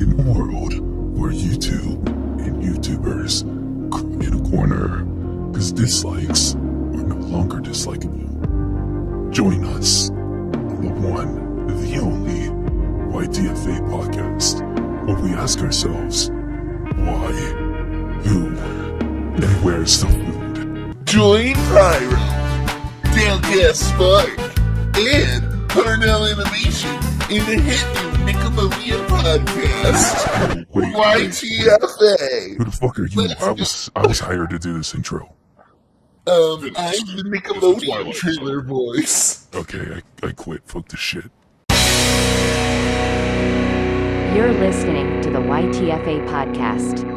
In a world where YouTube and YouTubers come in a corner because dislikes are no longer dislikable. Join us on the one, the only YTFA podcast, where we ask ourselves, why, who, and where's the food? Join Pyro, Downcast Spark, and Parnell Animation in the hit new Nickelodeon podcast, Wait, YTFA. who the fuck are you? I was hired to do this intro. I'm the Nickelodeon trailer voice. Okay, I quit. Fuck this shit. You're listening to the YTFA podcast.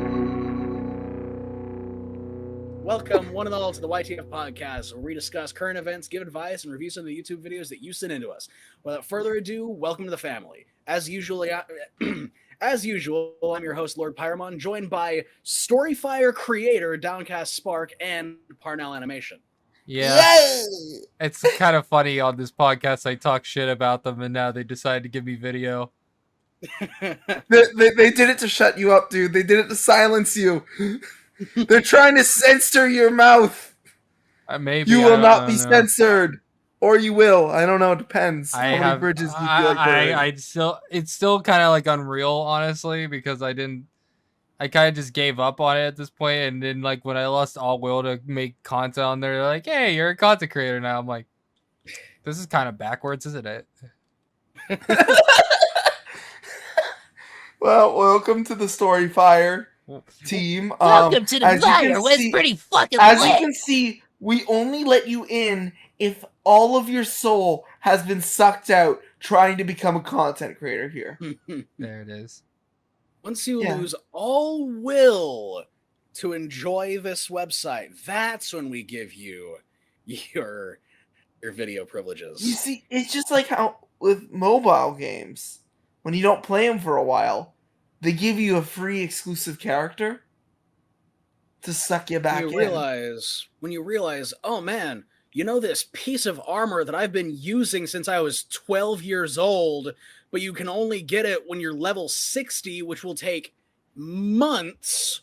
Welcome, one and all, to the YTF podcast, where we discuss current events, give advice, and review some of the YouTube videos that you send into us. Without further ado, welcome to the family. As usual, I'm your host, Lord Pyromon, joined by Storyfire creator Downcast Spark and Parnell Animation. Yeah, Yay! it's kind of funny on this podcast. I talk shit about them, and now they decide to give me video. They did it to shut you up, dude. They did it to silence you. They're trying to censor your mouth. Maybe You I will don't- I not don't be know. censored. Or you will. I don't know. It depends. I How many have bridges do you feel like burning? it's still kind of like unreal, honestly, because I kind of just gave up on it at this point, and then like when I lost all will to make content on there, they're like, "Hey, you're a content creator now." I'm like, this is kind of backwards, isn't it? Well, welcome to the Storyfire team. Welcome to the as you can fire. It's see- pretty fucking As you lit. can see, we only let you in if all of your soul has been sucked out trying to become a content creator here. There it is. Once you Yeah. lose all will to enjoy this website, that's when we give you your video privileges. You see, it's just like how with mobile games, when you don't play them for a while, they give you a free exclusive character to suck you back when you realize, oh man, you know this piece of armor that I've been using since I was 12 years old, but you can only get it when you're level 60, which will take months.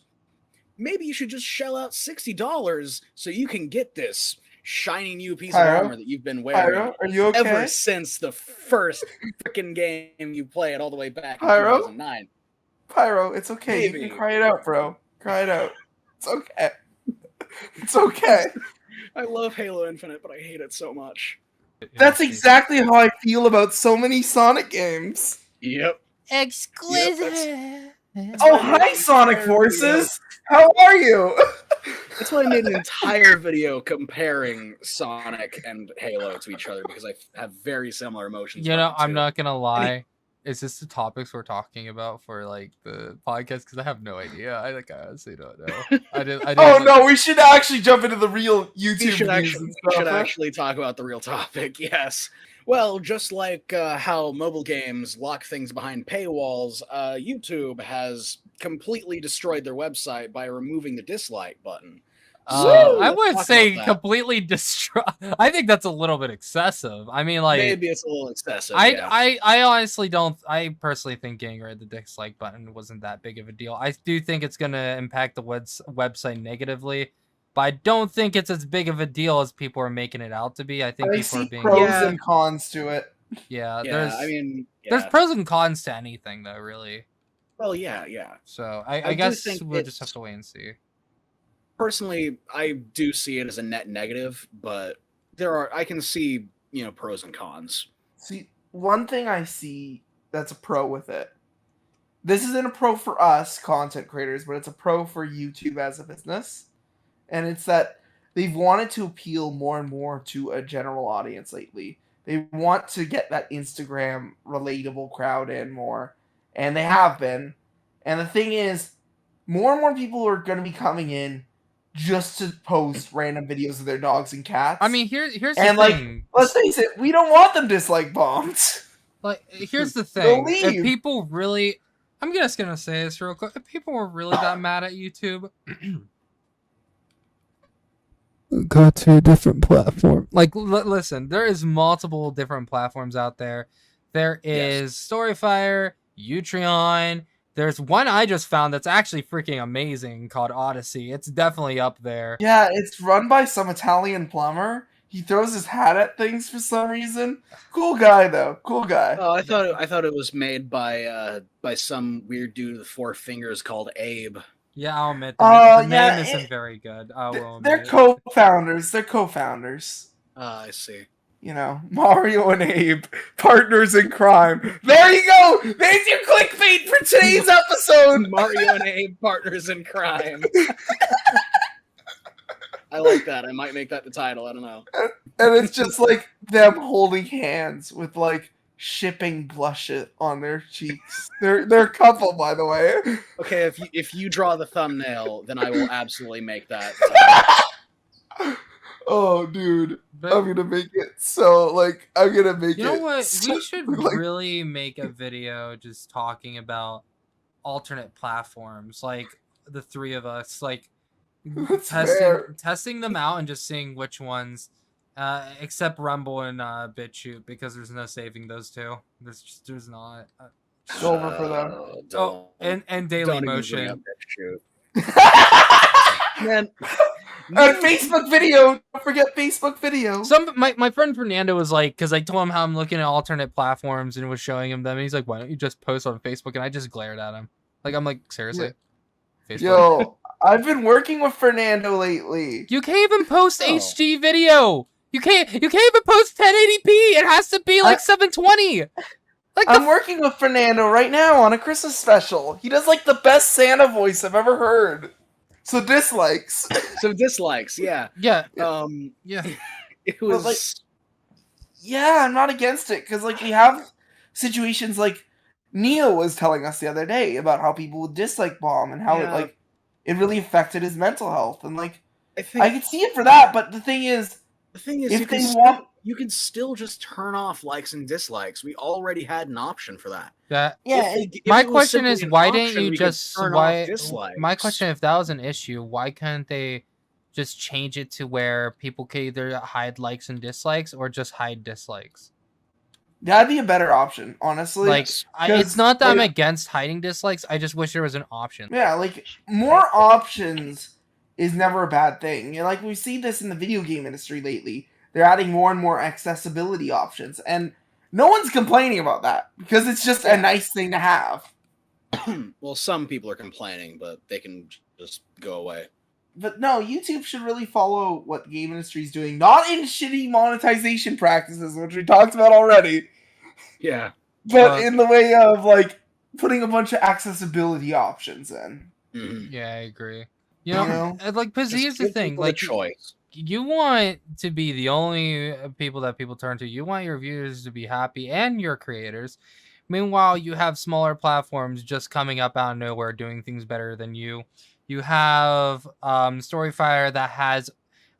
Maybe you should just shell out $60 so you can get this shiny new piece Pyro? of armor that you've been wearing Pyro, are you okay? ever since the first freaking game you played all the way back in Pyro? 2009. Pyro, it's okay. You Maybe. can cry it out, bro. Cry it out. It's okay. It's okay. I love Halo Infinite, but I hate it so much. That's exactly how I feel about so many Sonic games. Yep. Exquisite. Oh, hi, Sonic Forces! How are you? That's why I made an entire video comparing Sonic and Halo to each other, because I have very similar emotions. You know, about the I'm two. not gonna lie. Is this the topics we're talking about for like the podcast? Because I have no idea. I honestly don't know. I didn't. Oh no, we should actually jump into the real We YouTube should reviews actually, and stuff. actually talk about the real topic, yes. Well, just like how mobile games lock things behind paywalls, YouTube has completely destroyed their website by removing the dislike button. So, I let's would talk say about that. completely destroy. I think that's a little bit excessive. I mean, like, Maybe it's a little excessive. Yeah. I honestly don't. I personally think getting rid of the dislike button wasn't that big of a deal. I do think it's gonna impact the website negatively, but I don't think it's as big of a deal as people are making it out to be. I think I people are see being pros Yeah. and cons to it. yeah. Yeah, There's pros and cons to anything though, really. well, yeah. So I I do guess think we'll just it's- have to wait and see. Personally, I do see it as a net negative, but I can see, pros and cons. See, one thing I see that's a pro with it. This isn't a pro for us content creators, but it's a pro for YouTube as a business. And it's that they've wanted to appeal more and more to a general audience lately. They want to get that Instagram relatable crowd in more. And they have been. And the thing is, more and more people are going to be coming in just to post random videos of their dogs and cats. I mean, here's the And, like, thing. let's face it, we don't want them dislike bombed. Like, here's the They'll thing. If leave. people really, I'm just gonna say this real quick. If people were really that mad at YouTube, go to a different platform. Like, listen, there is multiple different platforms out there. There is Storyfire, Utreon, There's one I just found that's actually freaking amazing called Odyssey. It's definitely up there. Yeah, it's run by some Italian plumber. He throws his hat at things for some reason. Cool guy though. Cool guy. Oh, I thought it was made by some weird dude with 4 fingers called Abe. Yeah, I'll admit the name isn't very good. They're co-founders. They're co-founders. I see. You know, Mario and Abe, partners in crime. There you go. There's your clickbait for today's episode. Mario and Abe, partners in crime. I like that. I might make that the title. I don't know. And it's just like them holding hands with like shipping blush on their cheeks. They're a couple, by the way. Okay, if you draw the thumbnail, then I will absolutely make that. Oh, dude. But, I'm gonna make it so, like, I'm gonna make it. you know what? So, We should like, really make a video just talking about alternate platforms, like the 3 of us, like that's fair. testing them out and just seeing which ones, except Rumble and BitChute, because there's no saving those 2. There's not. It's over for them. Oh, and Daily Motion. Man. And Facebook video. Don't forget Facebook video. My friend Fernando was like, because I told him how I'm looking at alternate platforms and was showing him them, and he's like, "Why don't you just post on Facebook?" And I just glared at him. Like, I'm like, seriously, Facebook. Yo, I've been working with Fernando lately. You can't even post HD video. You can't even post 1080p. It has to be like 720. Like, I'm working with Fernando right now on a Christmas special. He does like the best Santa voice I've ever heard. So dislikes. Yeah. Yeah. Yeah. It was like, yeah, I'm not against it because like we have situations like Neo was telling us the other day about how people would dislike Bomb and how it really affected his mental health, and like I could see it for that, but the thing is if you can still just turn off likes and dislikes. We already had an option for that. My question is, why didn't you just my question, if that was an issue, why couldn't they just change it to where people can either hide likes and dislikes or just hide dislikes? That'd be a better option, honestly. Like, it's not that I'm against hiding dislikes. I just wish there was an option. Yeah, like more options is never a bad thing. You know, like we see this in the video game industry lately. They're adding more and more accessibility options, and no one's complaining about that because it's just a nice thing to have. Well, some people are complaining, but they can just go away. But no, YouTube should really follow what the game industry is doing, not in shitty monetization practices, which we talked about already. Yeah. But in the way of, like, putting a bunch of accessibility options in. Mm-hmm. Yeah, I agree. You know? Like, because here's the thing. Like, choice. You want to be the only people that people turn to. You want your viewers to be happy and your creators. Meanwhile, you have smaller platforms just coming up out of nowhere doing things better than you. You have Storyfire that has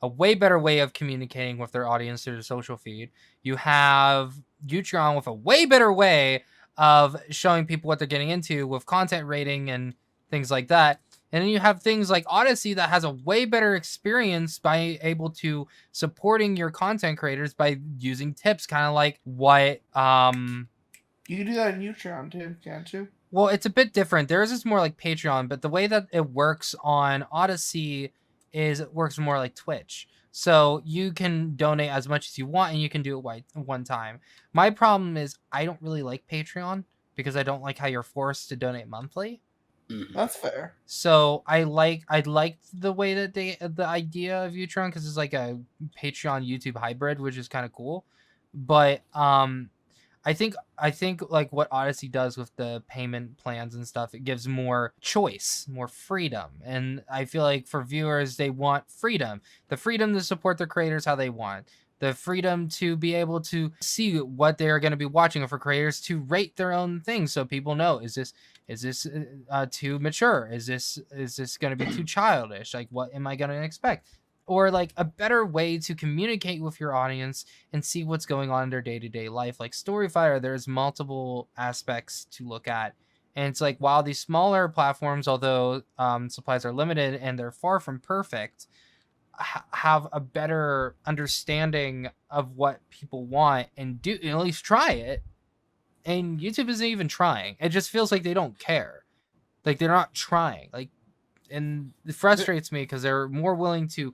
a way better way of communicating with their audience through the social feed. You have Utron with a way better way of showing people what they're getting into with content rating and things like that. And then you have things like Odyssey that has a way better experience by able to supporting your content creators by using tips, kind of like what you can do that in Utron too, can't you? Well, it's a bit different. Theirs is more like Patreon, but the way that it works on Odyssey is it works more like Twitch. So you can donate as much as you want, and you can do it one time. My problem is I don't really like Patreon because I don't like how you're forced to donate monthly. That's fair. So I liked the way that the idea of Utron, because it's like a Patreon YouTube hybrid, which is kind of cool. But I think like what Odyssey does with the payment plans and stuff, it gives more choice, more freedom. And I feel like for viewers, they want freedom. The freedom to support their creators how they want. The freedom to be able to see what they're going to be watching, or for creators to rate their own things so people know, is this too mature? Is this going to be too childish? Like, what am I going to expect? Or like a better way to communicate with your audience and see what's going on in their day-to-day life. Like Storyfire, there's multiple aspects to look at. And it's like, while these smaller platforms, although supplies are limited and they're far from perfect, have a better understanding of what people want and at least try it. And YouTube isn't even trying. It just feels like they don't care. Like they're not trying. Like, and it frustrates me because they're more willing to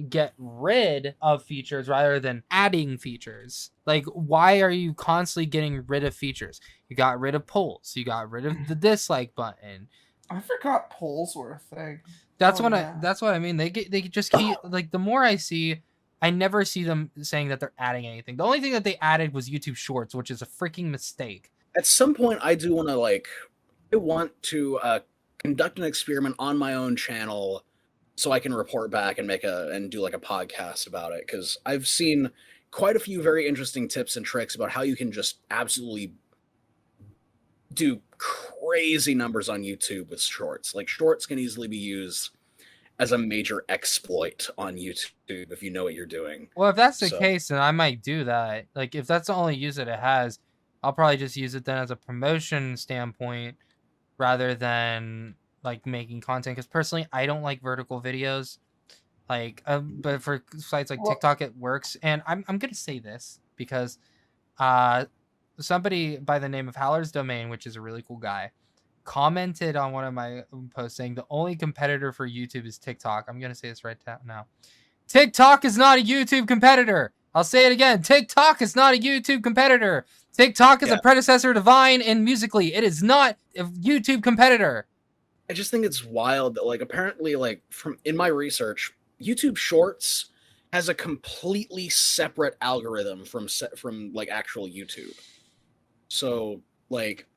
get rid of features rather than adding features. Like, why are you constantly getting rid of features? You got rid of polls. You got rid of the dislike button. I forgot polls were a thing. That's Oh, what yeah. that's what I mean. They just keep like, the more I see, I never see them saying that they're adding anything. The only thing that they added was YouTube Shorts, which is a freaking mistake. At some point, I do want to I want to conduct an experiment on my own channel, so I can report back and do like a podcast about it, because I've seen quite a few very interesting tips and tricks about how you can just absolutely do crazy numbers on YouTube with shorts. Like, shorts can easily be used as a major exploit on YouTube if you know what you're doing. Well, if that's the case, then I might do that. Like, if that's the only use that it has, I'll probably just use it then as a promotion standpoint rather than like making content. Because personally, I don't like vertical videos. Like, but for sites like TikTok, it works. And I'm gonna say this because somebody by the name of Haller's Domain, which is a really cool guy, commented on one of my posts saying the only competitor for YouTube is TikTok. I'm gonna say this right now. TikTok is not a YouTube competitor. I'll say it again. TikTok is not a YouTube competitor. TikTok is a predecessor to Vine and Musical.ly. It is not a YouTube competitor. I just think it's wild that, like, apparently, like, in my research, YouTube Shorts has a completely separate algorithm from like actual YouTube. So, like,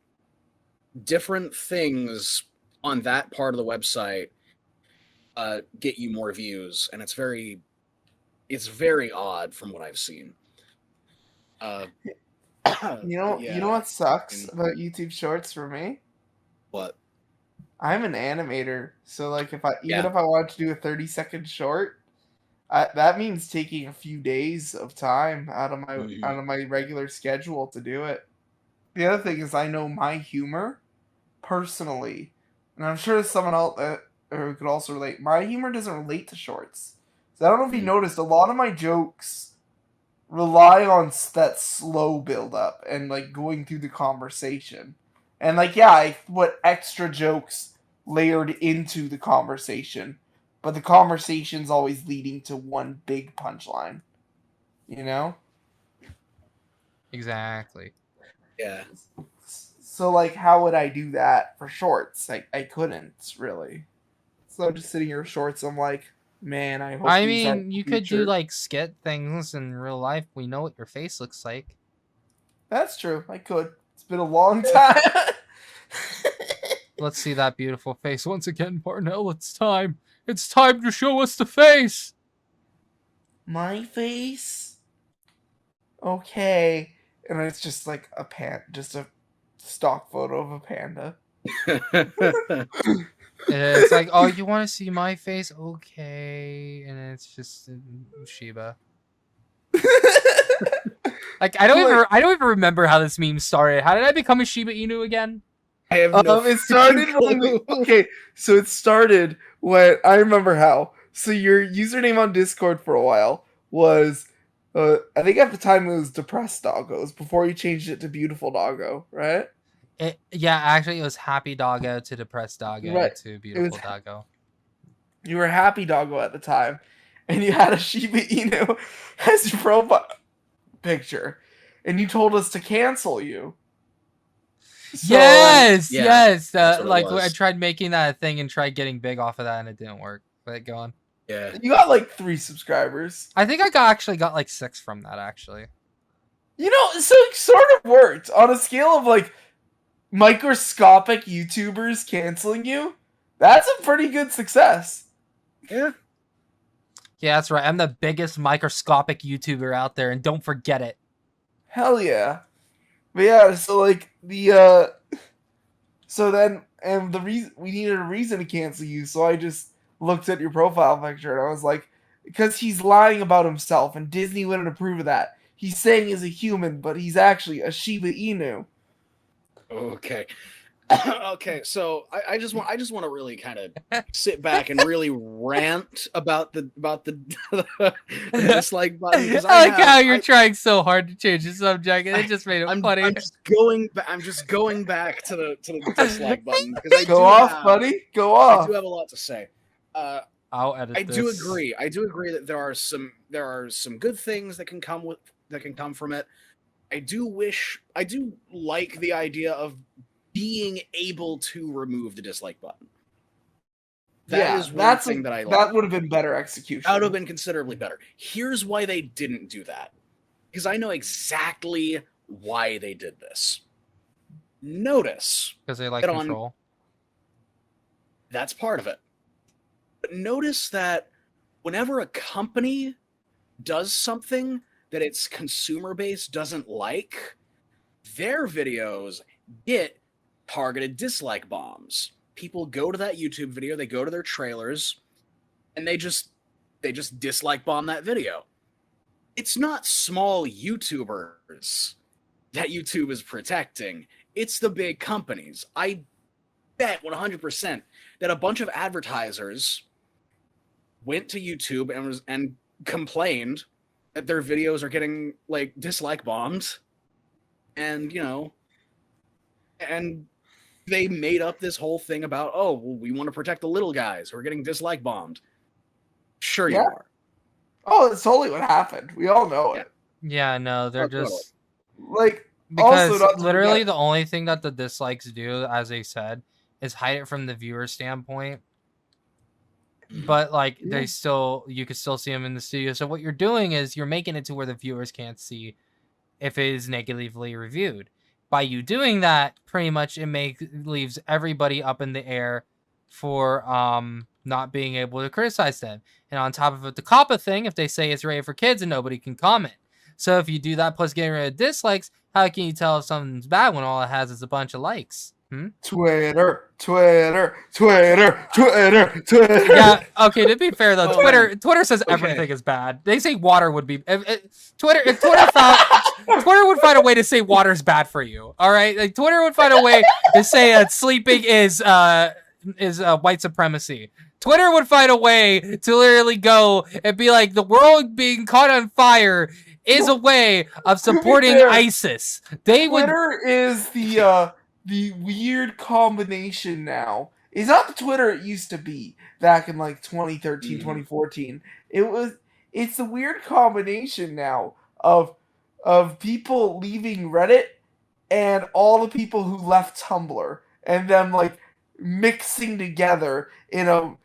different things on that part of the website get you more views, and it's very odd from what I've seen. You know what sucks about YouTube Shorts for me? What? I'm an animator, so like if I want to do a 30-second short, that means taking a few days of time out of my regular schedule to do it. The other thing is I know my humor personally, and I'm sure someone else who could also relate. My humor doesn't relate to shorts, so I don't know if you noticed. A lot of my jokes rely on that slow build up and like going through the conversation, and like I put extra jokes layered into the conversation, but the conversation's always leading to one big punchline. You know? Exactly. Yeah. So like, how would I do that for shorts? I couldn't really. So I'm just sitting here with shorts. I'm like, man, I hope. I mean, you could do like skit things in real life. We know what your face looks like. That's true. I could. It's been a long time. Let's see that beautiful face once again, Parnell. It's time. It's time to show us the face. My face? Okay. And it's just like just a stock photo of a panda. It's like, oh, you want to see my face? Okay. And it's just Shiba. Like, I don't even remember how this meme started. How did I become a Shiba Inu again? I have no it started so it started when I remember how. So your username on Discord for a while was I think at the time it was Depressed Doggo. It was before you changed it to Beautiful Doggo, right? Actually it was Happy Doggo to Depressed Doggo to Beautiful Doggo. You were Happy Doggo at the time, and you had a Shiba Inu as your profile picture, and you told us to cancel you. So, yes. Like I tried making that a thing and tried getting big off of that, and it didn't work. But go on. Yeah, you got like 3 subscribers. I think I got like 6 from that actually. You know, so it sort of worked on a scale of like microscopic YouTubers canceling you. That's a pretty good success. Yeah, that's right. I'm the biggest microscopic YouTuber out there, and don't forget it. Hell yeah. But yeah, so like the so then and the reason we needed a reason to cancel you, so I just looked at your profile picture and I was like, because he's lying about himself and Disney wouldn't approve of that. He's saying he's a human, but he's actually a Shiba Inu. Okay. Okay, so I just want to really kind of sit back and really rant about the the dislike button because I like how you're trying so hard to change the subject, and it just made it funny. I'm just going back to the dislike button because I Go do off, have, buddy. Go I off. do have a lot to say. I'll edit I this. do agree. I do agree that there are some good things that can come from it. I do like the idea of being able to remove the dislike button. That is one thing that I like. That would have been better execution. That would have been considerably better. Here's why they didn't do that. Because I know exactly why they did this. Notice. Because they like control. That's part of it. But notice that whenever a company does something that its consumer base doesn't like, their videos get targeted dislike bombs. People go to that YouTube video, they go to their trailers, and they just dislike bomb that video. It's not small YouTubers that YouTube is protecting. It's the big companies. I bet 100% that a bunch of advertisers went to YouTube and complained that their videos are getting like dislike bombed, and and they made up this whole thing about, oh, well, we want to protect the little guys who are getting dislike bombed. Sure, you are. Oh, that's totally what happened. We all know it. Yeah, no, they're just like, because also literally the only thing that the dislikes do, as they said, is hide it from the viewer standpoint. But like you can still see them in the studio. So what you're doing is you're making it to where the viewers can't see if it is negatively reviewed. By you doing that, pretty much it leaves everybody up in the air for not being able to criticize them. And on top of it, the COPPA thing, if they say it's rated for kids and nobody can comment. So if you do that plus getting rid of dislikes, how can you tell if something's bad when all it has is a bunch of likes? Twitter. Yeah, okay, to be fair though, Twitter says everything is bad. They say water would be if Twitter would find a way to say water's bad for you. All right? Like Twitter would find a way to say that sleeping is white supremacy. Twitter would find a way to literally go and be like, the world being caught on fire is a way of supporting ISIS. Twitter is the weird combination now. It's not the Twitter it used to be back in like 2013, 2014. It's the weird combination now of people leaving Reddit and all the people who left Tumblr and them like mixing together in a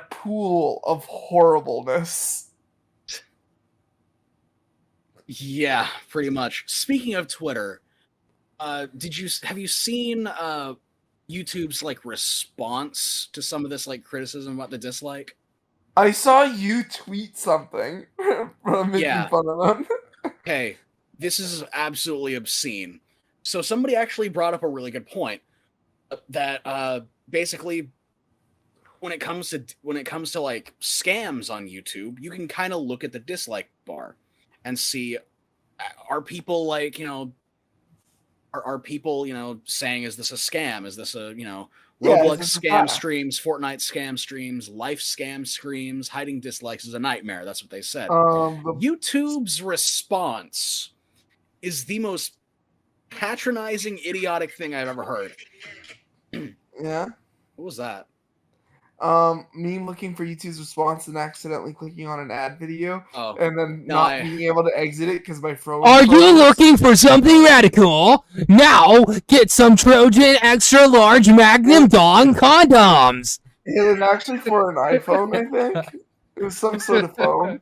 pool of horribleness. Yeah, pretty much. Speaking of Twitter, have you seen YouTube's like response to some of this like criticism about the dislike? I saw you tweet something making fun of them. Okay, this is absolutely obscene. So somebody actually brought up a really good point that basically when it comes to like scams on YouTube, you can kind of look at the dislike bar and see, are people like, are people, saying, is this a scam? Is this a, Roblox scam streams, Fortnite scam streams, life scam streams, hiding dislikes is a nightmare. That's what they said. YouTube's response is the most patronizing, idiotic thing I've ever heard. Yeah? What was that? Me looking for YouTube's response and accidentally clicking on an ad video and then being able to exit it because my phone. Are you looking for something radical? Now get some Trojan extra large Magnum Dong condoms. It was actually for an iPhone, I think. It was some sort of phone.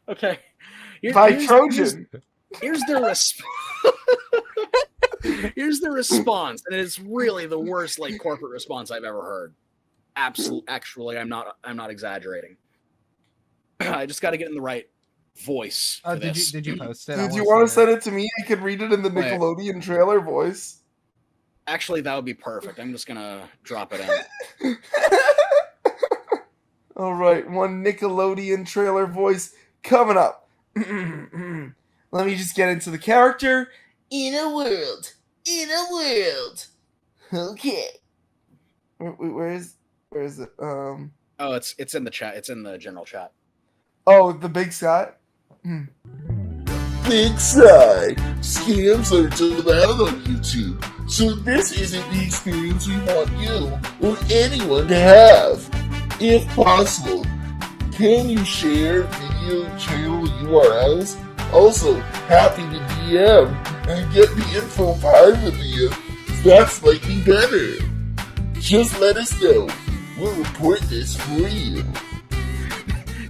Okay. By Trojan. Here's the response. Here's the response, and it's really the worst like corporate response I've ever heard. Actually, I'm not exaggerating. I just got to get in the right voice. Did you post it? Did you want to send it to me? I could read it in the Nickelodeon trailer voice. Actually, that would be perfect. I'm just gonna drop it in. All right, one Nickelodeon trailer voice coming up. Let me just get into the character. In a world. Okay. Where is it? Oh, it's in the chat. It's in the general chat. Oh, the Big Scott. Big side. Scams are allowed on YouTube, so this isn't the experience we want you or anyone to have. If possible, can you share video channel URLs? Also, happy to DM and get the info privately if that's likely better. Just let us know. We'll report this for you.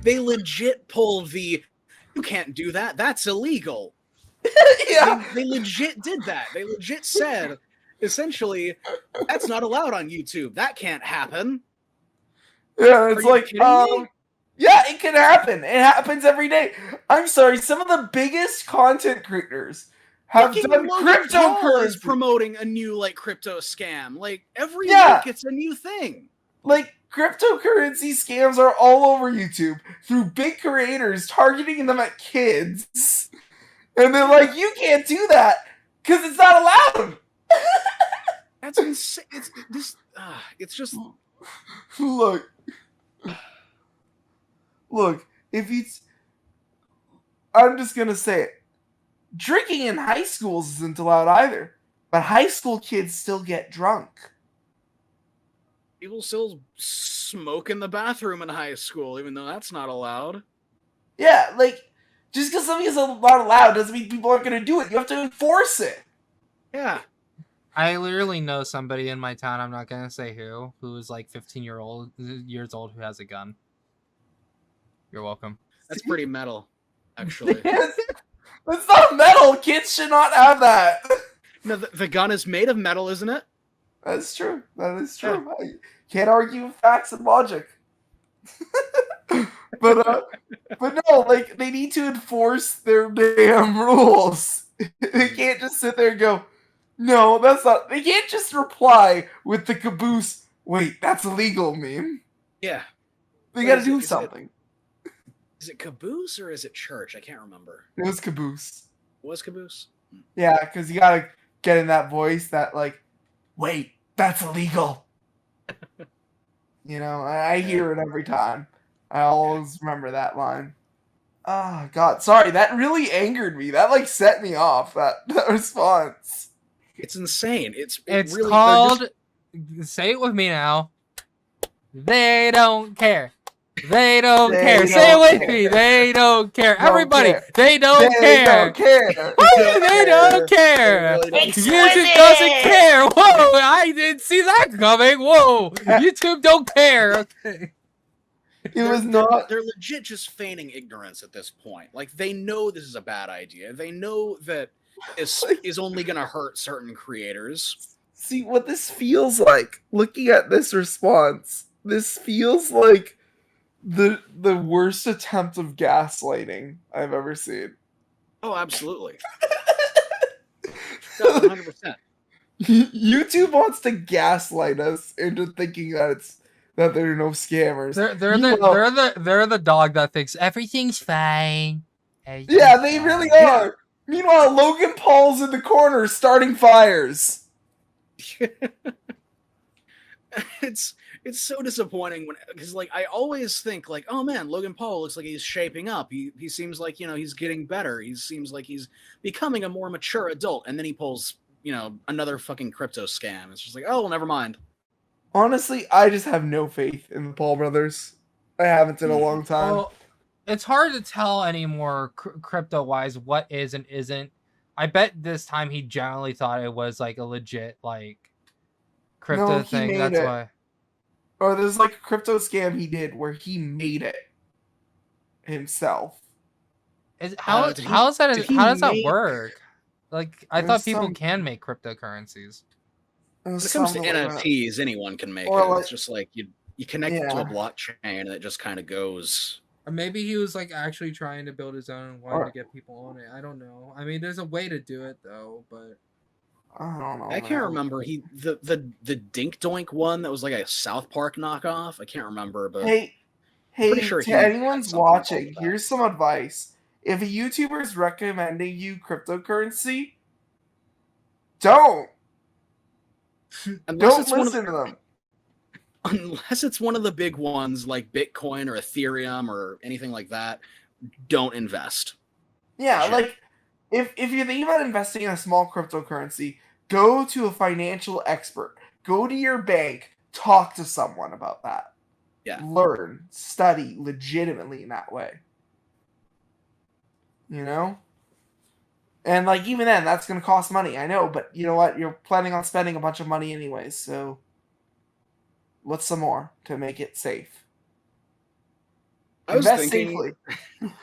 They legit pulled the, you can't do that. That's illegal. Yeah. They legit did that. They legit said, essentially, that's not allowed on YouTube. That can't happen. Yeah, it's Are you like, kidding me? yeah, it can happen. It happens every day. I'm sorry, some of the biggest content creators have Fucking done Logan Paul is cryptocurrency. promoting a new like crypto scam. Like every Yeah. week, it's a new thing. Like, cryptocurrency scams are all over YouTube through big creators targeting them at kids. And they're like, you can't do that because it's not allowed. That's insane. It's just Look, if it's, I'm just gonna say it. Drinking in high schools isn't allowed either, but high school kids still get drunk. people still smoke in the bathroom in high school, even though that's not allowed. Yeah, like, just because something is not allowed doesn't mean people aren't gonna do it. You have to enforce it. Yeah. I literally know somebody in my town, I'm not gonna say who is like 15 years old who has a gun. You're welcome. That's pretty metal, actually. That's not metal. Kids should not have that. No, the gun is made of metal, isn't it? That's true. That is true. I can't argue with facts and logic. but no, like, they need to enforce their damn rules. They can't just sit there and go, no, that's not. They can't just reply with the caboose, wait, that's illegal meme. Yeah. They gotta do something. Is it caboose or is it church? I can't remember. It was caboose. Was caboose? Yeah, because you gotta get in that voice that, like, wait, that's illegal. You know, I hear it every time. I always remember that line. Oh, God. Sorry, that really angered me. That, like, set me off, that response. It's insane. It's really, called, say it with me now, they don't care. They don't care. Say it with me. They don't care. Everybody, they don't care. Woo, they don't care. YouTube doesn't care. Whoa, I didn't see that coming. Whoa, YouTube don't care. Okay. It was not. They're legit just feigning ignorance at this point. Like, they know this is a bad idea. They know that this is only going to hurt certain creators. See, what this feels like, looking at this response, this feels like the worst attempt of gaslighting I've ever seen. Oh, absolutely. No, 100%. YouTube wants to gaslight us into thinking that there are no scammers. They're the dog that thinks everything's fine. Yeah, they really are. Meanwhile, Logan Paul's in the corner starting fires. It's so disappointing because like I always think like, oh man, Logan Paul looks like he's shaping up. He seems like, you know, he's getting better. He seems like he's becoming a more mature adult, and then he pulls, you know, another fucking crypto scam. It's just like, oh well, never mind. Honestly, I just have no faith in the Paul brothers. I haven't in a long time. Well, it's hard to tell anymore crypto-wise what is and isn't. I bet this time he generally thought it was like a legit like crypto thing. That's why. Or there's like a crypto scam he did where he made it himself. How does that work? Like, I thought people can make cryptocurrencies. When it comes to NFTs, anyone can make it. It's just like you connect it to a blockchain and it just kind of goes. Or maybe he was like actually trying to build his own and wanted to get people on it. I don't know. I mean, there's a way to do it though, but I don't know. I can't remember. The Dink Doink one that was like a South Park knockoff. I can't remember, but hey, sure to anyone's watching, here's some advice. If a YouTuber is recommending you cryptocurrency, don't. Unless Don't it's one of listen to them. unless it's one of the big ones like Bitcoin or Ethereum or anything like that, don't invest. Yeah, Shit. like if you're thinking about investing in a small cryptocurrency, go to a financial expert. Go to your bank. Talk to someone about that. Yeah. Learn, study legitimately in that way. You know? And like even then, that's gonna cost money, I know, but you know what? You're planning on spending a bunch of money anyways, so what's some more to make it safe? I was Invest thinking safely.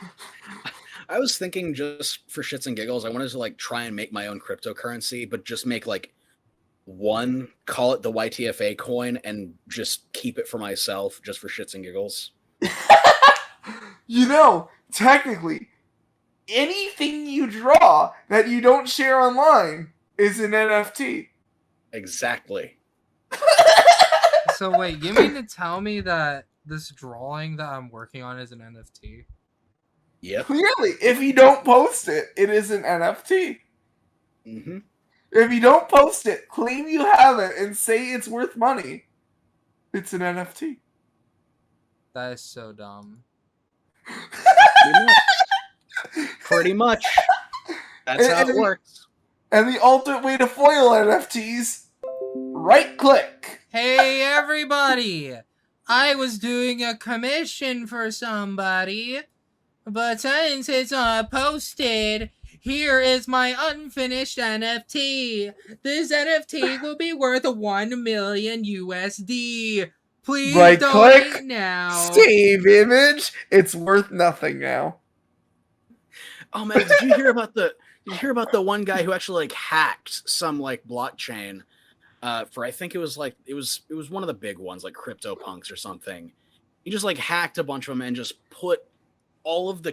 I was thinking just for shits and giggles, I wanted to like try and make my own cryptocurrency, but just make like one, call it the YTFA coin, and just keep it for myself just for shits and giggles. You know, technically, anything you draw that you don't share online is an NFT. Exactly. So wait, you mean to tell me that this drawing that I'm working on is an NFT? Yep. Clearly, if you don't post it, it is an NFT. Mm-hmm. If you don't post it, claim you have it, and say it's worth money, it's an NFT. That is so dumb. Pretty much. That's how it works. And the ultimate way to foil NFTs, right click. Hey everybody! I was doing a commission for somebody, but since it's not posted, here is my unfinished NFT. This NFT will be worth 1 million USD. Please Right donate click, now. save image. It's worth nothing now. Oh man, did you hear about the one guy who actually like hacked some like blockchain for I think it was one of the big ones like CryptoPunks or something. He just like hacked a bunch of them and just put all of the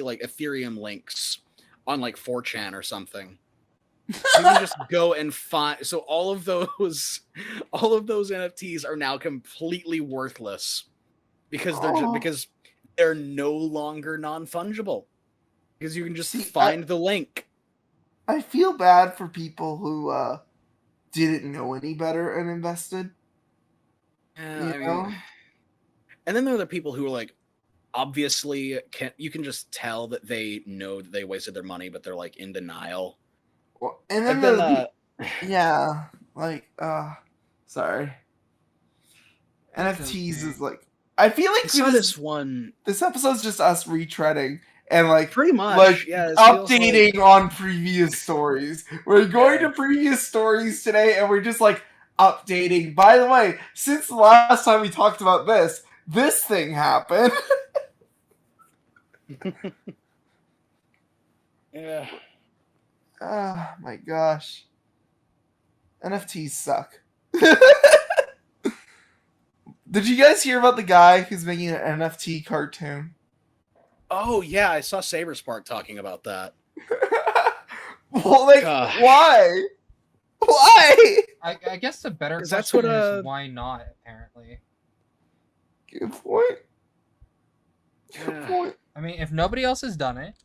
like Ethereum links on like 4chan or something. So you can just go and find. So all of those NFTs are now completely worthless because they're no longer non-fungible because you can just find the link. I feel bad for people who didn't know any better and invested. I mean, and then there are the people who are like, obviously, you can just tell that they know that they wasted their money, but they're like in denial. Well, and then sorry. NFTs is like, I feel like this one. This episode's just us retreading and like pretty much like updating like... on previous stories. We're going to previous stories today, and we're just like updating. By the way, since the last time we talked about this thing happened. Yeah. Oh my gosh. NFTs suck. Did you guys hear about the guy who's making an NFT cartoon? Oh yeah, I saw Saberspark talking about that. Well, like, Gosh. why? Why? I guess the better question that's what, is why not, apparently. Good point. Good point. I mean, if nobody else has done it,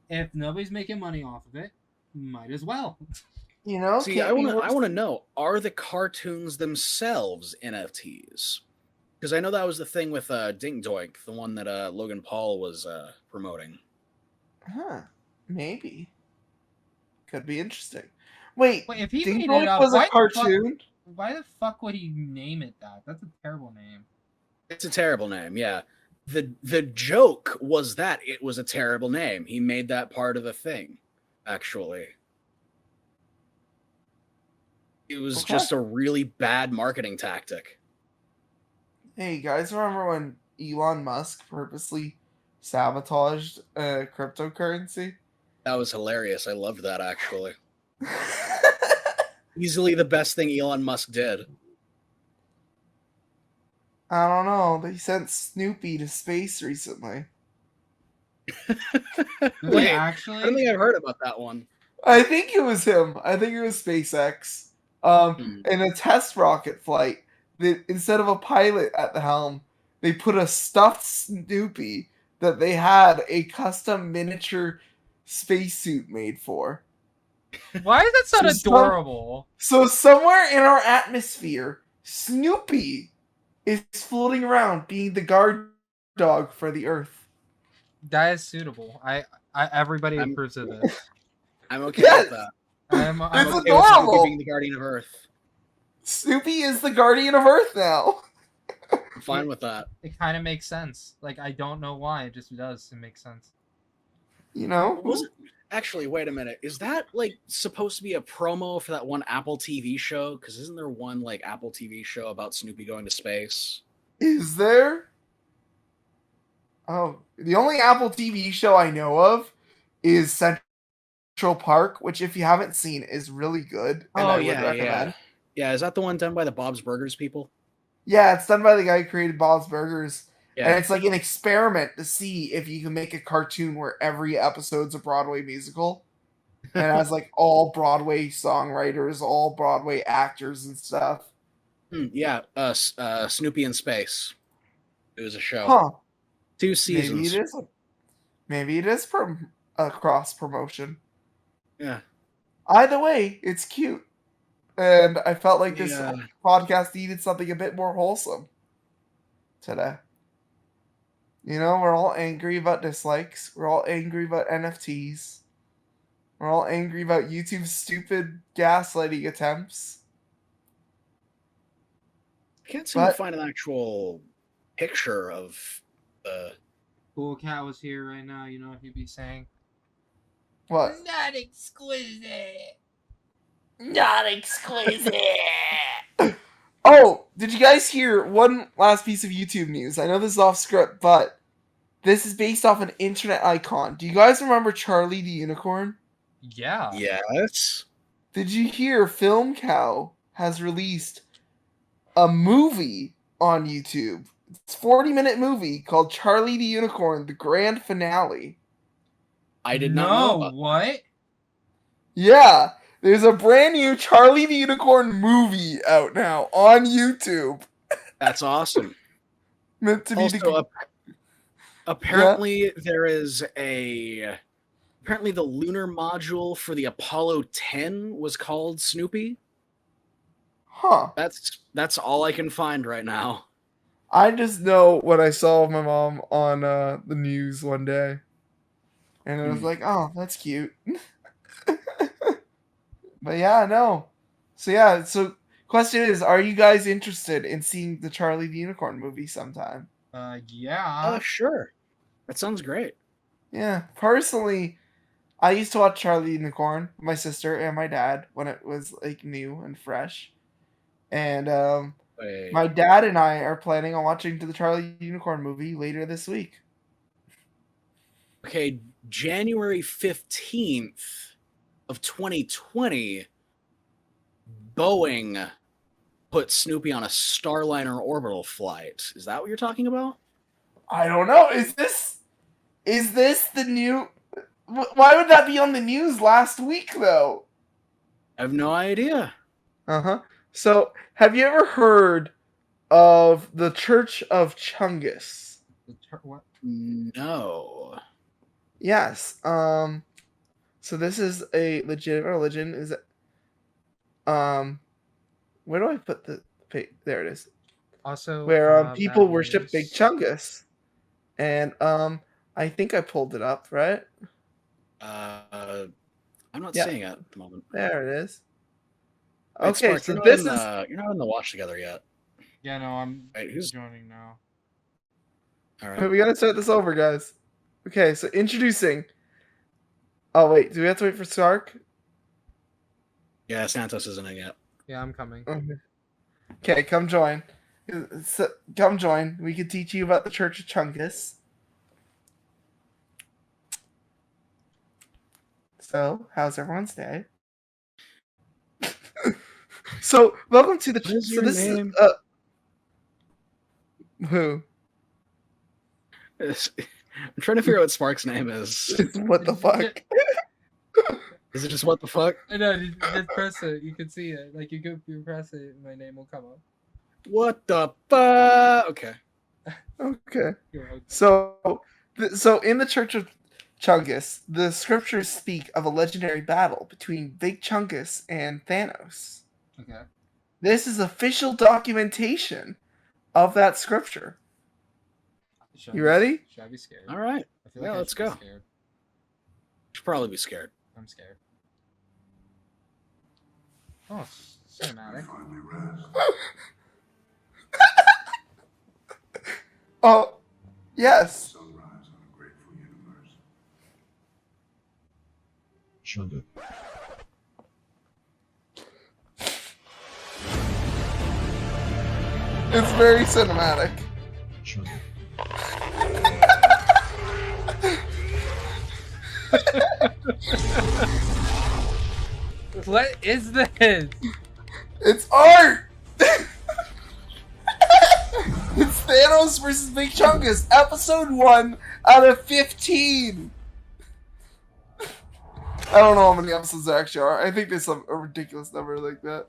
if nobody's making money off of it, might as well. You know, see, I want to know: are the cartoons themselves NFTs? Because I know that was the thing with Dink Doink, the one that Logan Paul was promoting. Huh? Maybe. Could be interesting. Wait, if he Dink made it Doink up, was a cartoon? Why the fuck would he name it that? That's a terrible name. It's a terrible name, yeah. The joke was that it was a terrible name. He made that part of the thing, actually. It was just a really bad marketing tactic. Hey, guys, remember when Elon Musk purposely sabotaged cryptocurrency? That was hilarious. I loved that, actually. Easily the best thing Elon Musk did. I don't know. They sent Snoopy to space recently. Wait, actually? I don't think I've heard about that one. I think it was him. I think it was SpaceX. In a test rocket flight, instead of a pilot at the helm, they put a stuffed Snoopy that they had a custom miniature spacesuit made for. Why is that so So adorable? So somewhere in our atmosphere, Snoopy is floating around being the guard dog for the Earth. That is suitable. Everybody I'm- approves of this. I'm okay Yes! with that. I'm It's Okay with Snoopy adorable! being the guardian of Earth. Snoopy is the guardian of Earth now. I'm fine with that. It kind of makes sense. Like, I don't know why. It just does. It makes sense. You know? Was it actually? Wait a minute. Is that like supposed to be a promo for that one Apple TV show? Because isn't there one like Apple TV show about Snoopy going to space? Is there? Oh, the only Apple TV show I know of is Central Park, which if you haven't seen is really good. And I would recommend. Yeah, is that the one done by the Bob's Burgers people? Yeah, it's done by the guy who created Bob's Burgers. Yeah. And it's like an experiment to see if you can make a cartoon where every episode's a Broadway musical. And it has like all Broadway songwriters, all Broadway actors and stuff. Yeah, Snoopy in Space. It was a show. Huh. 2 seasons. Maybe it is a cross promotion. Yeah. Either way, it's cute. And I felt like this Yeah. podcast needed something a bit more wholesome today. You know, we're all angry about dislikes. We're all angry about NFTs. We're all angry about YouTube's stupid gaslighting attempts. I can't seem to find an actual picture of the. Cool Cat was here right now. You know what he'd be saying? What? Not exquisite. Not exquisite. Oh, did you guys hear one last piece of YouTube news? I know this is off script, but this is based off an internet icon. Do you guys remember Charlie the Unicorn? Yeah. Yes. Did you hear Film Cow has released a movie on YouTube? It's a 40-minute movie called Charlie the Unicorn, the grand finale. I did not know about what? Yeah, there's a brand new Charlie the Unicorn movie out now on YouTube. That's awesome. Meant to be Also, apparently there is a. Apparently the lunar module for the Apollo 10 was called Snoopy. Huh. That's all I can find right now. I just know what I saw of my mom on the news one day. And I was like, oh, that's cute. But yeah, no. So question is, are you guys interested in seeing the Charlie the Unicorn movie sometime? Yeah. Sure. That sounds great. Yeah. Personally, I used to watch Charlie the Unicorn with my sister and my dad when it was like new and fresh. And my dad and I are planning on watching the Charlie Unicorn movie later this week. Okay, January 15th of 2020, Boeing put Snoopy on a Starliner orbital flight. Is that what you're talking about? I don't know. Is this the new... Why would that be on the news last week, though? I have no idea. Uh-huh. So, have you ever heard of the Church of Chungus? What? No. Yes. So this is a legitimate religion. Is it? Where do I put the? There it is. Also, Where people bad worship news. Big Chungus, and I think I pulled it up, right? I'm not Yeah. seeing it at the moment. There it is. Wait, Okay, Spark, so you're not this in is. you're not in the watch together yet. Yeah, no, I'm Wait, who's joining now. all Wait, right? we gotta start this over, guys. Okay, so introducing. Oh wait, do we have to wait for Stark? Yeah, Santos isn't in yet. Yeah, I'm coming. Okay, come join. Come join. We can teach you about the Church of Chungus. So, how's everyone's day? So, welcome to the. What is so your this name? is who? I'm trying to figure out what Spark's name is. What the fuck? Is it just what the fuck? No, just press it. You can see it. Like you press it, my name will come up. What the fuck? Okay. Okay. You're okay. So in the Church of Chungus, the scriptures speak of a legendary battle between Big Chungus and Thanos. Okay. This is official documentation of that scripture. You ready? Should I be scared? All right. I feel Yeah, I let's should be go. Scared. Should probably be scared. I'm scared. Oh, cinematic. Oh, yes. Sunrise on a grateful universe. It's very cinematic. What is this? It's art! It's Thanos versus Big Chungus, episode 1 out of 15! I don't know how many episodes there actually are. I think there's a ridiculous number like that.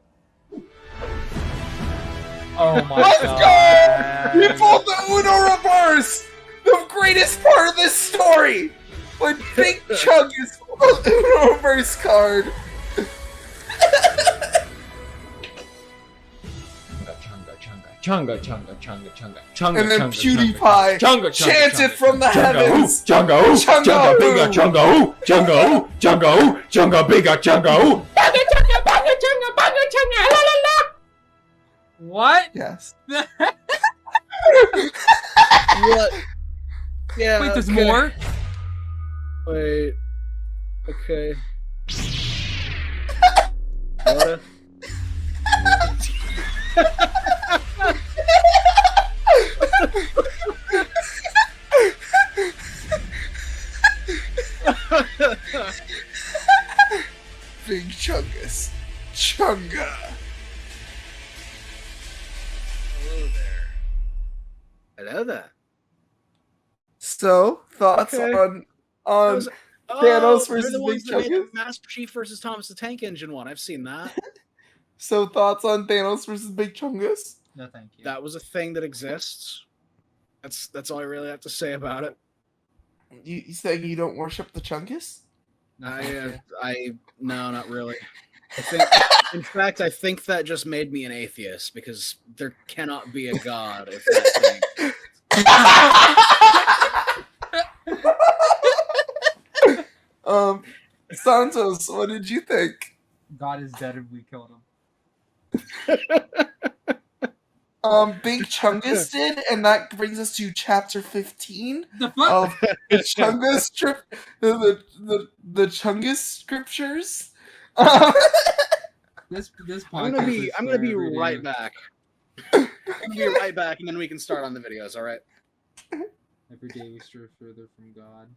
Oh my Let's god. go! We pulled the Uno reverse! The greatest part of this story! When Big Chungus pulled the Uno reverse card! Chunga, chunga, chunga, chunga, chunga, And then chunga, PewDiePie chunga, chunga, chanted chunga, from the heavens! Chunga, Chunga, chunga, bigga, ooh. chunga, chunga, chunga, chunga, bigga, chunga. What? Yes. What? Yeah. Wait, there's okay. more? Wait. Okay. What? Big Chungus. Chunga. Hello there. Hello there. So, thoughts Okay. on Those- Thanos they're versus the ones Big that made the Chungus? Master Chief versus Thomas the Tank Engine one. I've seen that. So thoughts on Thanos versus Big Chungus? No, thank you. That was a thing that exists. That's all I really have to say about it. You saying you don't worship the Chungus? No, not really. I think, in fact, I think that just made me an atheist because there cannot be a god if that thing. Santos, what did you think? God is dead and we killed him. Big Chungus did, and that brings us to chapter 15 The fuck? of the Chungus the Chungus scriptures. This I'm podcast gonna is be for every right day. back. I'm gonna be right back, and then we can start on the videos. All right. Every day we stray further from God.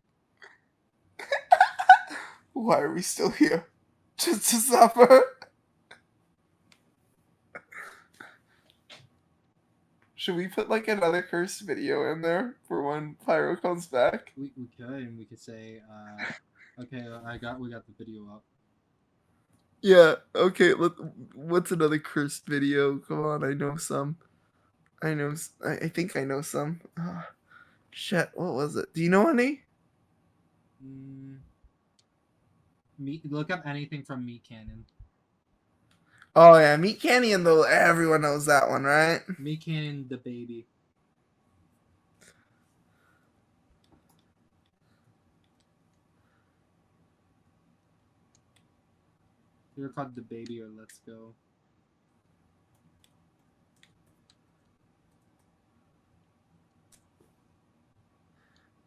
Why are we still here? Just to suffer? Should we put like another cursed video in there for when Pyro comes back? We could, and we could say, okay, we got the video up. Yeah, okay, what's another cursed video? Come on, I know some. I think I know some. Shit, what was it? Do you know any? Look up anything from Meat Cannon. Oh yeah, Meat Canyon though, everyone knows that one, right? Meat Cannon, the baby. They're called the baby or Let's Go.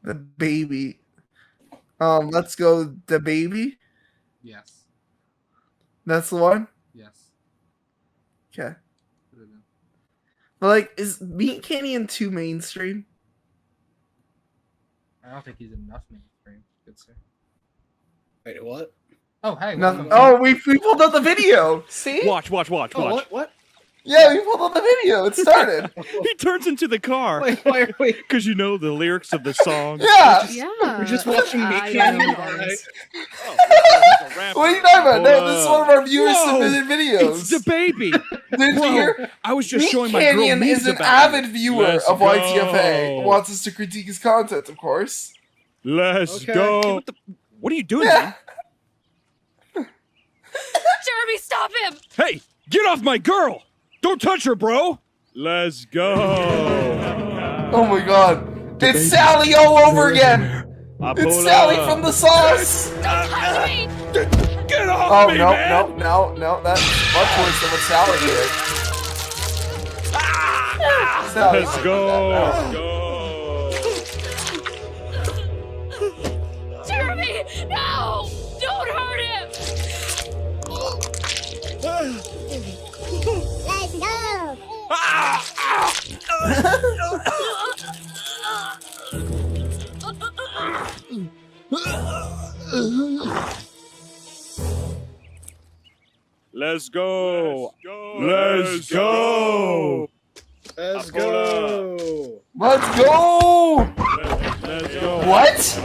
The baby. Let's go the baby. Yes. That's the one? Yes. Okay. Put it in. But like, is Meat Canyon too mainstream? I don't think he's enough mainstream. Good sir. Wait, what? Oh, hey. Nothing. welcome. Oh, we pulled up the video. See? Watch. Oh, what? Yeah, we pulled up the video. It started. He turns into the car Wait. because you know the lyrics of the song. Yeah. Yeah. We're just watching Meat I Canyon. know All this. right. Oh, he's a rapper. What are you talking about? No, this is one of our viewers Whoa. submitted videos. It's the baby. Did you Whoa. hear? I was just Meat showing my girl Canyon memes is an about avid it. viewer Let's of YTFA. go. Wants us to critique his content, of course. Let's Okay. go. What are you doing, man? Jeremy, stop him! Hey, get off my girl! Don't touch her, bro! Let's go. Oh my god. It's Sally all over again! It's Sally from the sauce! Don't touch me! Get off Oh, me, no, man! no. That's much worse than what Sally did. Sally Let's did go. that. Jeremy, no! Don't hurt him! Let's go. Let's go. Let's go. Let's go! Let's go. What?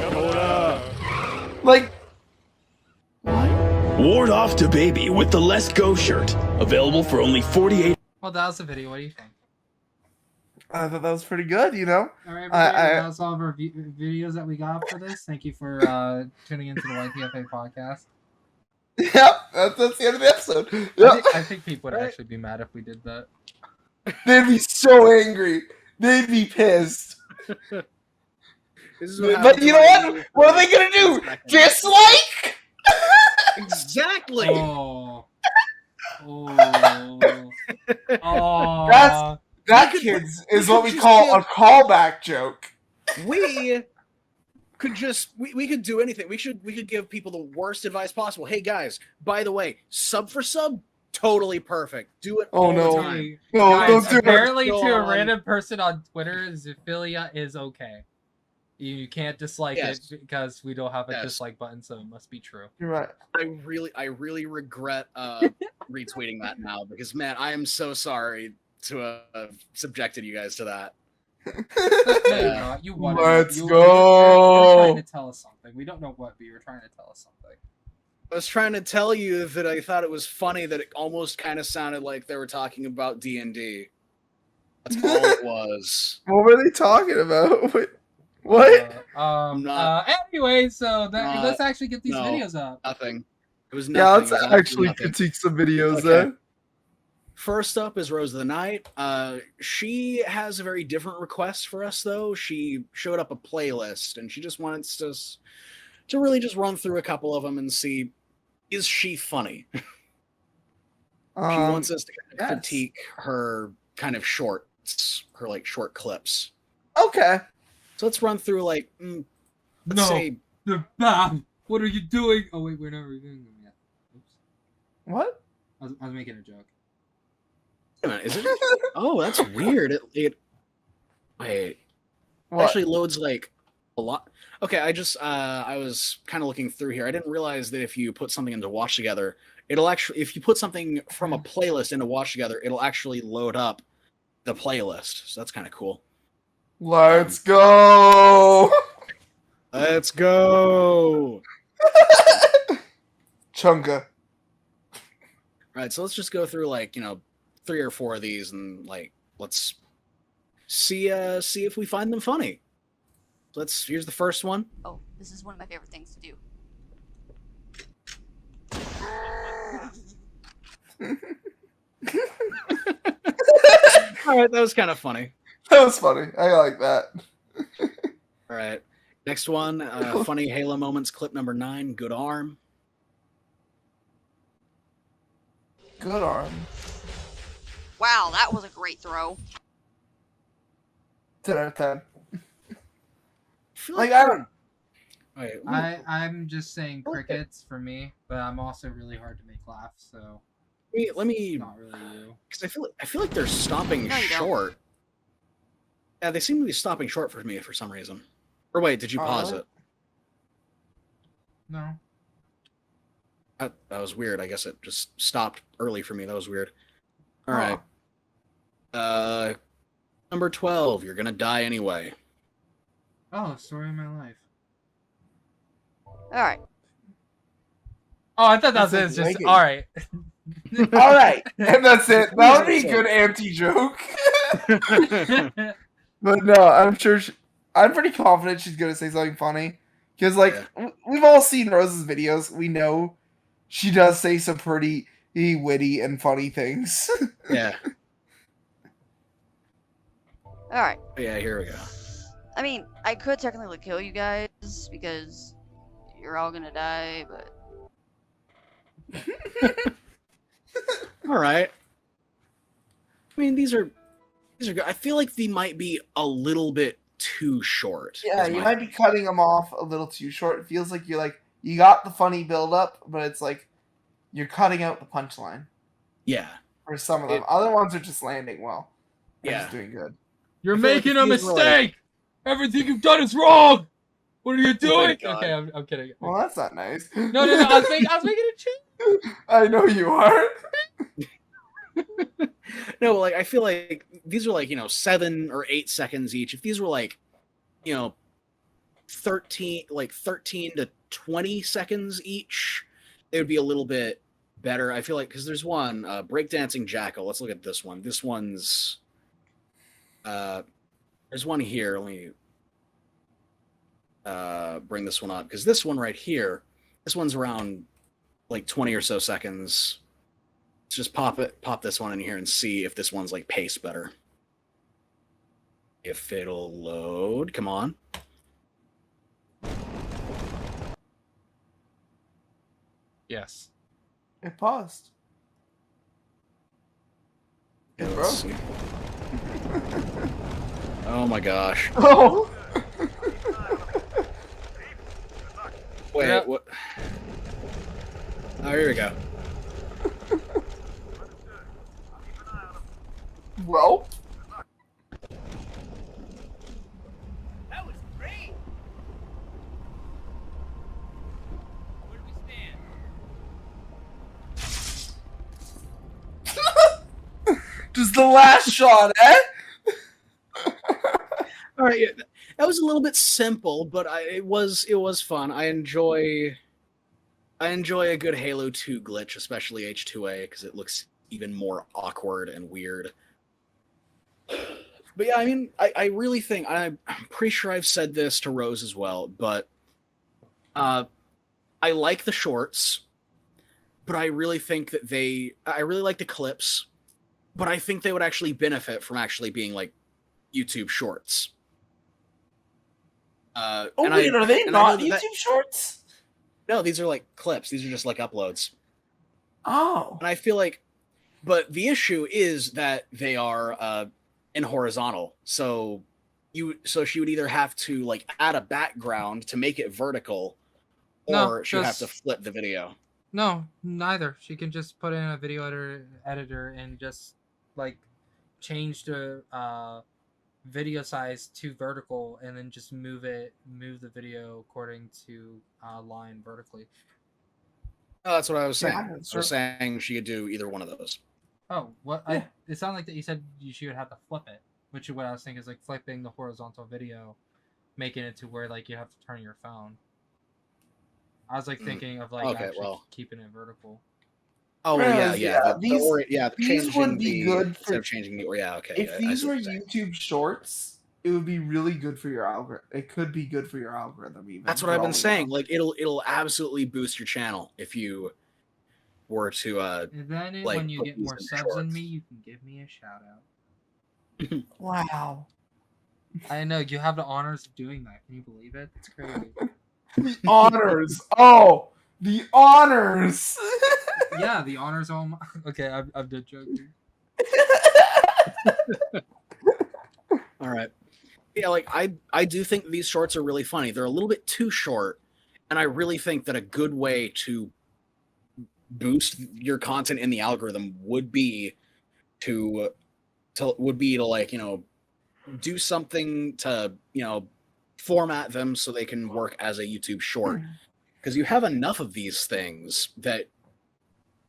Like, Ward off to baby with the Let's Go shirt. Available for only 48. Well, that was the video. What do you think? I thought that was pretty good, you know? All right, I- that's all of our videos that we got for this. Thank you for tuning into the YTFA podcast. Yep, that's the end of the episode. Yep. I think people would actually be mad if we did that. They'd be so angry. They'd be pissed. This is what But happens you know when what? you- What are they gonna do? Dislike? Exactly. Oh. Oh. Oh. That, kids, is what we call a callback joke. We could just we could do anything. We could give people the worst advice possible. Hey guys, by the way, sub for sub, totally perfect. Do it all the time. No, Guys, don't do it. apparently Go to a on. random person on Twitter, Zophilia is okay. You can't dislike Yes. it because we don't have a Yes. dislike button, so it must be true. You're right. I really regret retweeting that now because man, I am so sorry to have subjected you guys to that. No, you're not. You wanted Let's you, go. You're trying to tell us something. We don't know what, but you're trying to tell us something. I was trying to tell you that I thought it was funny that it almost kind of sounded like they were talking about D&D. That's all it was. What were they talking about? Wait, what? Anyway, so Not- let's actually get these no. videos up. Nothing. It was Yeah, nothing. let's It was absolutely actually nothing. critique some videos Okay. then. First up is Rose of the Night. She has a very different request for us, though. She showed up a playlist, and she just wants us to really just run through a couple of them and see, is she funny? She wants us to kind of yes. critique her kind of shorts, her like short clips. Okay. So let's run through like, let's say, Bob, what are you doing? Oh wait, we're not reviewing them yet. Oops. What? I was making a joke. wait a minute, is it? Oh, that's weird. It wait. What? Actually loads like a lot. Okay, I was kind of looking through here. I didn't realize that if you put something into Watch Together, it'll actually, if you put something from a playlist into Watch Together, it'll actually load up the playlist. So that's kind of cool. Let's go. Let's go. Chunga. All right, so let's just go through like 3 or 4 of these and like let's see if we find them funny. Here's the first one. Oh, this is one of my favorite things to do. All right, that was kind of funny. That was funny. I like that. All right, next one. Funny Halo moments. Clip number 9. Good arm. Good arm. Wow, that was a great throw. 10 out of 10. feel Like, I don't. Wait, I'm just saying crickets for me, but I'm also really hard to make laugh, so let me not really you. because I feel like they're stopping No, you don't. short. Yeah, they seem to be stopping short for me for some reason. Or wait, did you pause it? No. That was weird. I guess it just stopped early for me. That was weird. All Huh. right. Number 12. You're gonna die anyway. Oh, story of my life. Alright. Oh, I thought that was it. That's It's just legging. all right. All right, and that's it. That would be a good anti-joke. But no, I'm sure. I'm pretty confident she's gonna say something funny. Because we've all seen Rose's videos. We know she does say some pretty witty and funny things. Yeah. Alright. Yeah, here we go. I mean, I could technically kill you guys because you're all gonna die, but All right. I mean, these are good. I feel like they might be a little bit too short. Yeah, you might be cutting them off a little too short. It feels like you got the funny build up, but it's like you're cutting out the punchline. Yeah. For some of them. Other ones are just landing well. They're Yeah. just doing good. You're making a mistake! Everything you've done is wrong! What are you doing? Okay, I'm kidding. Well, that's not nice. No, I was making a change. I know you are. No, like I feel like these are like 7 or 8 seconds each. If these were like 13 to 20 seconds each, it would be a little bit better. I feel like because there's one breakdancing jackal. Let's look at this one. This one's there's one here. Let me bring this one up because this one right here, this one's around like 20 or so seconds. Let's just pop this one in here and see if this one's like paced better. If it'll load, come on. Yes. It paused. It broke. See. Oh my gosh. Oh. Wait, Yeah. what? Oh, here we go. Well. That was great. Where do we stand? Just the last shot, eh? All right, yeah, that was a little bit simple, but it was fun. I enjoy a good Halo 2 glitch, especially H2A, because it looks even more awkward and weird. But yeah, I mean, I really think I'm pretty sure I've said this to Rose as well, but I like the shorts, but I really think that I really like the clips, but I think they would actually benefit from actually being like YouTube shorts. Are they not YouTube shorts? No, these are like clips. These are just like uploads. Oh. And I feel like, but the issue is that they are in horizontal. So she would either have to like add a background to make it vertical, or she would have to flip the video. No, neither. She can just put in a video editor and just like change the video size to vertical and then just move the video according to line vertically. Oh, that's what I was saying. Yeah, I was saying she could do either one of those. Oh, what? Yeah. It sounded like that you said she would have to flip it, which is what I was thinking is like flipping the horizontal video, making it to where like you have to turn your phone. I was like thinking of like actually keeping it vertical. Oh yeah. These would be good instead of changing the. Yeah, okay. If these were YouTube shorts, it would be really good for your algorithm. It could be good for your algorithm. Even that's what I've been saying. Like it'll absolutely boost your channel if you were to. And then like, when you get more subs than me, you can give me a shout out. Wow. I know you have the honors of doing that. Can you believe it? It's crazy. The honors. Oh, the honors. Yeah, the honors. Okay, I'm done joking. All right. Yeah, like I do think these shorts are really funny. They're a little bit too short, and I really think that a good way to boost your content in the algorithm would be to like, do something to, format them so they can work as a YouTube short. Because you have enough of these things that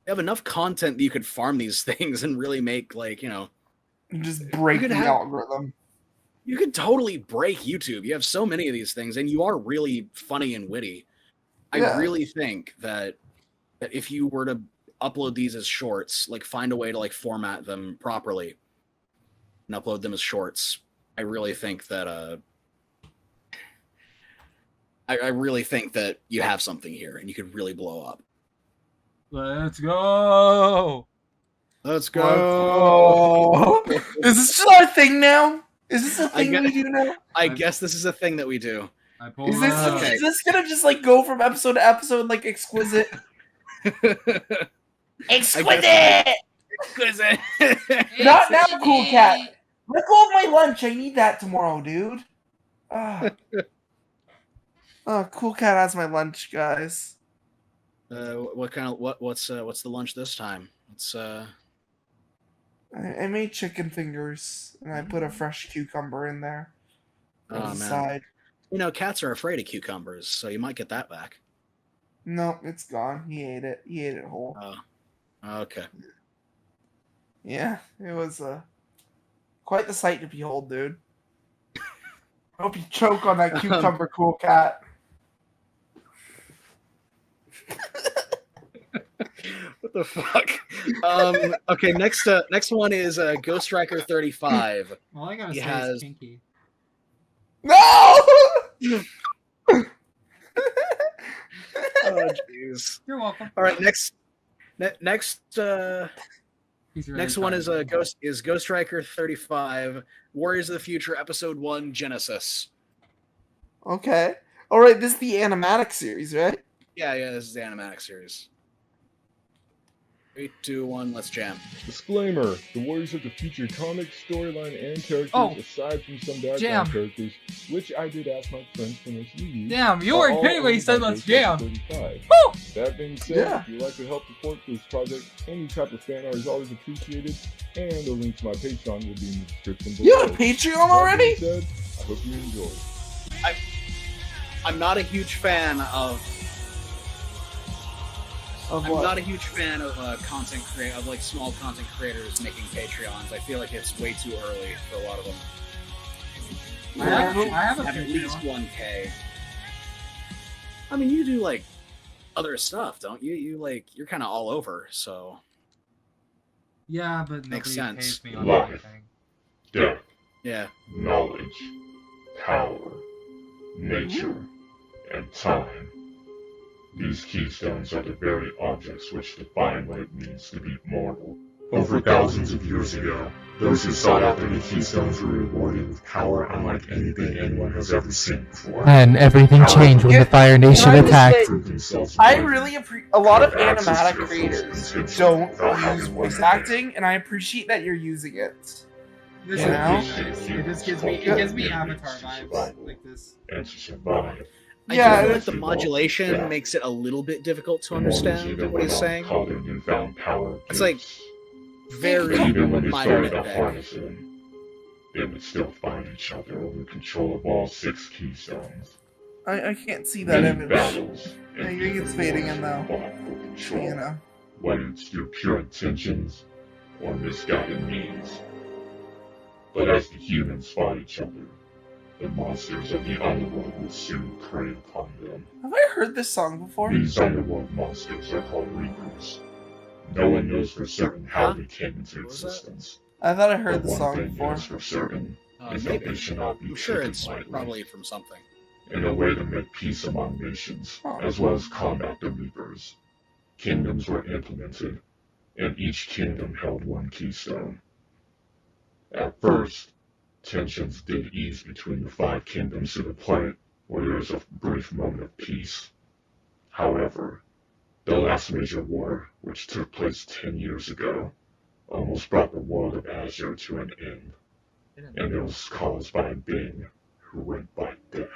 you have enough content that you could farm these things and really make like, just break the algorithm. You could totally break YouTube. You have so many of these things, and you are really funny and witty. I really think that if you were to upload these as shorts, like find a way to like format them properly and upload them as shorts, I really think that I really think that you have something here, and you could really blow up. Let's go. Let's go. Oh. Is this just our thing now? Is this a thing we do now? I guess this is a thing that we do. Is this gonna just like go from episode to episode like exquisite? Exquisite! Exquisite. Not now, Cool Cat. Let go of my lunch. I need that tomorrow, dude. Cool Cat has my lunch, guys. What kind of what's the lunch this time? It's I made chicken fingers and I put a fresh cucumber in there. Oh, man. Side. You know, cats are afraid of cucumbers, so you might get that back. No, it's gone. He ate it. He ate it whole. Oh, okay. Yeah, it was quite the sight to behold, dude. Hope you choke on that cucumber, Cool Cat. What the fuck? Okay, next one is Ghostryker 35. All I gotta He say has... is kinky. No! Oh jeez. You're welcome. All right, next one is Ghostryker 35, Warriors of the Future, Episode 1, Genesis. Okay. All right, this is the animatic series, right? Yeah, this is the animatic series. 3, 2, 1, let's jam. Disclaimer: the Warriors of the Future comic storyline and characters, aside from some background characters, which I did ask my friends for this review. Damn, you were kidding when you said let's jam. Woo! That being said, if you'd like to help support this project, any type of fan art is always appreciated, and a link to my Patreon will be in the description below. You have a Patreon already? That being said, I hope you enjoy. I'm not a huge fan of. I'm not a huge fan of like small content creators making Patreons. I feel like it's way too early for a lot of them. I have at least 1K. I mean, you do like other stuff, don't you? You're kind of all over, so. Yeah, but makes nobody sense. pays me on Life, anything. death, Yeah. knowledge, power, nature, and time. These keystones are the very objects which define what it means to be mortal. Over thousands of years ago, those who sought after the keystones were rewarded with power unlike anything anyone has ever seen before. And everything changed when the Fire Nation attacked. I really appreciate a lot of animatic creators don't use voice acting, and I appreciate that you're using it. This You know? it just gives me Avatar vibes like this. And to survive. I do feel like the modulation makes it a little bit difficult to understand what he's saying. It's like very Even when they started to minor. harness them, they would still find each other over control of all 6 keystones. I can't see that Many image. battles, I think it's fading in though. fought for control, You know. whether it's through pure intentions or misguided means. But as the humans fought each other, the monsters of the underworld would soon prey upon them. Have I heard this song before? These underworld monsters are called Reapers. No one knows for certain how they came into existence. I thought I heard But the one song thing before. is for certain is that Maybe. they should not be I'm sure taken it's lightly. probably from something. In a way to make peace among nations, as well as combat the Reapers, kingdoms were implemented, and each kingdom held one keystone. At first, tensions did ease between the 5 kingdoms to the point where there was a brief moment of peace. However, the last major war, which took place 10 years ago, almost brought the world of Azure to an end, and it was caused by a being who went by death.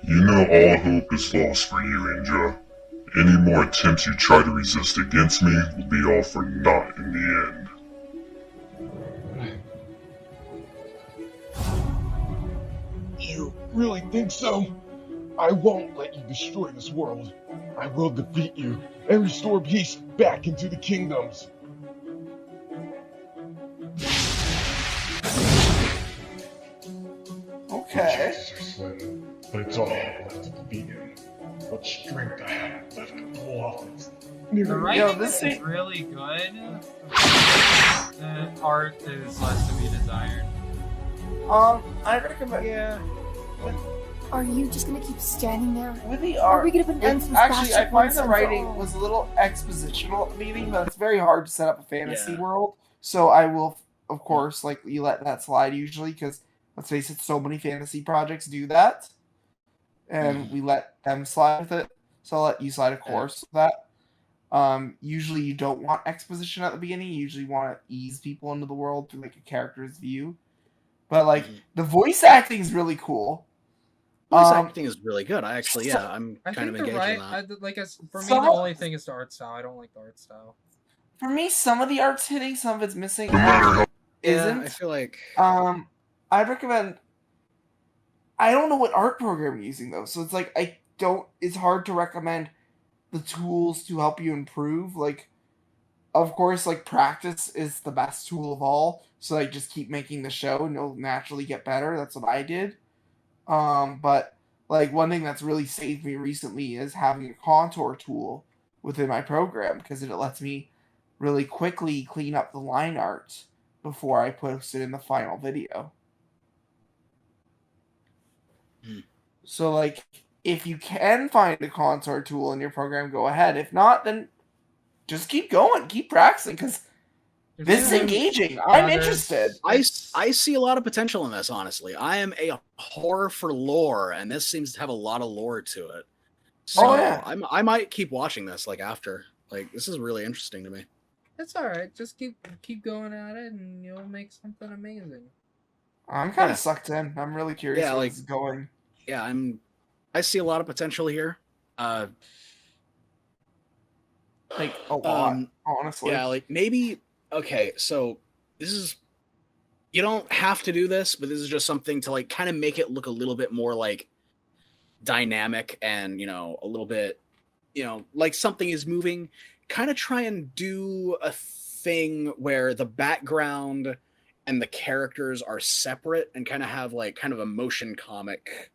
You know all hope is lost for you, Indra. Any more attempts you try to resist against me will be all for naught in the end. You really think so? I won't let you destroy this world. I will defeat you and restore peace back into the kingdoms. Okay. But it's all left to defeat him. What strength I have left to pull off this. The writing Yo, this is ain't- really good. Art is less to be desired. I recommend. Yeah. Are you just gonna keep standing there? With the Are art, we gonna put an end to this actually, I bastard find once the and for writing all? was a little expositional at the beginning, but it's very hard to set up a fantasy Yeah. world. So I will, of course, like you let that slide usually, because let's face it, so many fantasy projects do that, and we let them slide with it. So I'll let you slide, of course, with that. Usually you don't want exposition at the beginning. You usually want to ease people into the world through like a character's view. But like the voice acting is really cool. Voice acting is really good. I actually, I'm I kind of think engaged in right. that. For me, Some the of- only thing is the art style. I don't like the art style. For me, some of the art's hitting, some of it's missing. Yeah, Isn't. I feel like I'd recommend. I don't know what art program you're using though, so it's like I don't. It's hard to recommend the tools to help you improve. Like, of course, like practice is the best tool of all. So like, just keep making the show, and you'll naturally get better. That's what I did. But like one thing that's really saved me recently is having a contour tool within my program, because it lets me really quickly clean up the line art before I post it in the final video. So like, if you can find a contour tool in your program, go ahead. If not, then just keep going, keep practicing, because this is engaging. I'm interested. I see a lot of potential in this, honestly. I am a whore for lore, and this seems to have a lot of lore to it. So I might keep watching this like after. Like, this is really interesting to me. It's all right. Just keep going at it, and you'll make something amazing. I'm kind of sucked in. I'm really curious where like, this is going. Yeah, I see a lot of potential here. Like a lot, honestly. Yeah, like maybe. Okay, so this is. You don't have to do this, but this is just something to like kind of make it look a little bit more like dynamic and, a little bit, like something is moving. Kind of try and do a thing where the background and the characters are separate and kind of have like kind of a motion comic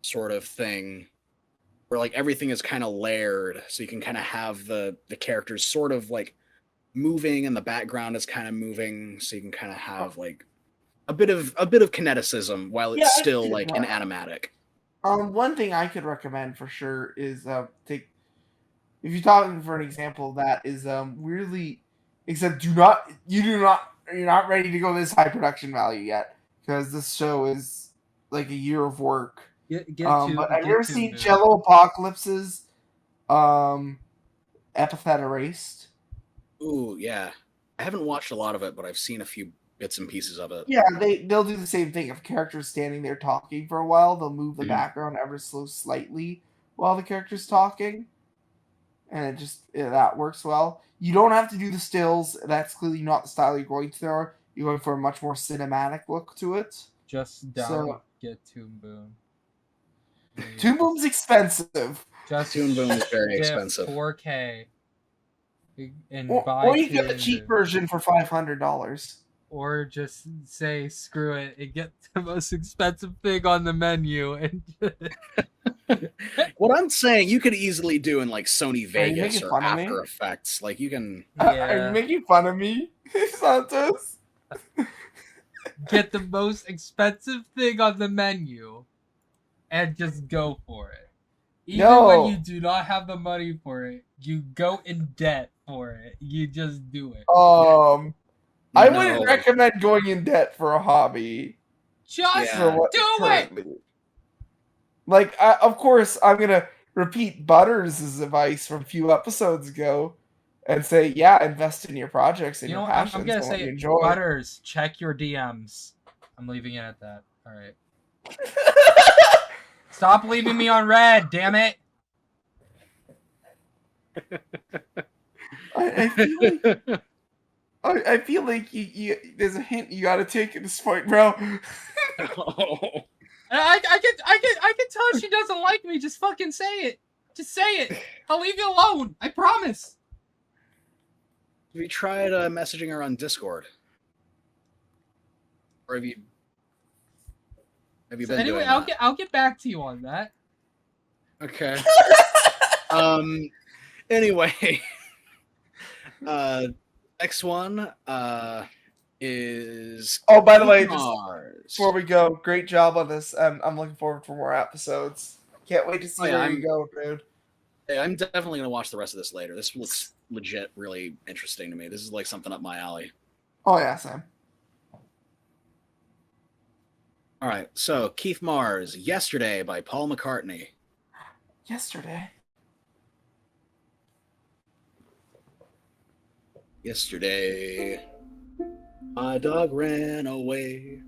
sort of thing where like everything is kind of layered, so you can kind of have the characters sort of like moving and the background is kind of moving, so you can kind of have like a bit of kineticism while it's still like an animatic. One thing I could recommend for sure is take, if you're talking for an example of that, is really, except you're not ready to go this high production value yet, because this show is like a year of work. But have you ever seen Jello Apocalypse's Epithet Erased? Ooh, yeah. I haven't watched a lot of it, but I've seen a few bits and pieces of it. Yeah, they'll do the same thing. If a character's standing there talking for a while, they'll move the background ever so slightly while the character's talking. And that works well. You don't have to do the stills. That's clearly not the style you're going for. You're going for a much more cinematic look to it. Just get Toon Boom. Toon Boom's expensive. Toon Boom is very expensive. 4K. Or you get the cheap version for $500. Or just say screw it and get the most expensive thing on the menu. And what I'm saying, you could easily do in like Sony Vegas or After Effects. Like you can. Are you making fun of me, Santos? Get the most expensive thing on the menu and just go for it. Even when you do not have the money for it, you go in debt for it. You just do it. I wouldn't recommend going in debt for a hobby. Just do it. Like, of course, I'm gonna repeat Butters' advice from a few episodes ago, and say, yeah, invest in your projects and your passions. I'm gonna say, you enjoy. Butters, check your DMs. I'm leaving it at that. All right. Stop leaving me on red, damn it. I feel like you there's a hint you gotta take at this point, bro. I can tell she doesn't like me. Just fucking say it. Just say it. I'll leave you alone. I promise. Have you tried messaging her on Discord? Or have you been anyway, doing that? I'll get back to you on that. Okay. Anyway, Next one is. Oh, by the way, just Mars. before we go, great job on this. I'm looking forward for more episodes. Can't wait to see where you go, dude. Hey, I'm definitely gonna watch the rest of this later. This looks legit, really interesting to me. This is like something up my alley. Oh yeah, Sam. All right, so Keith Mars, "Yesterday" by Paul McCartney. Yesterday. Yesterday, my dog ran away.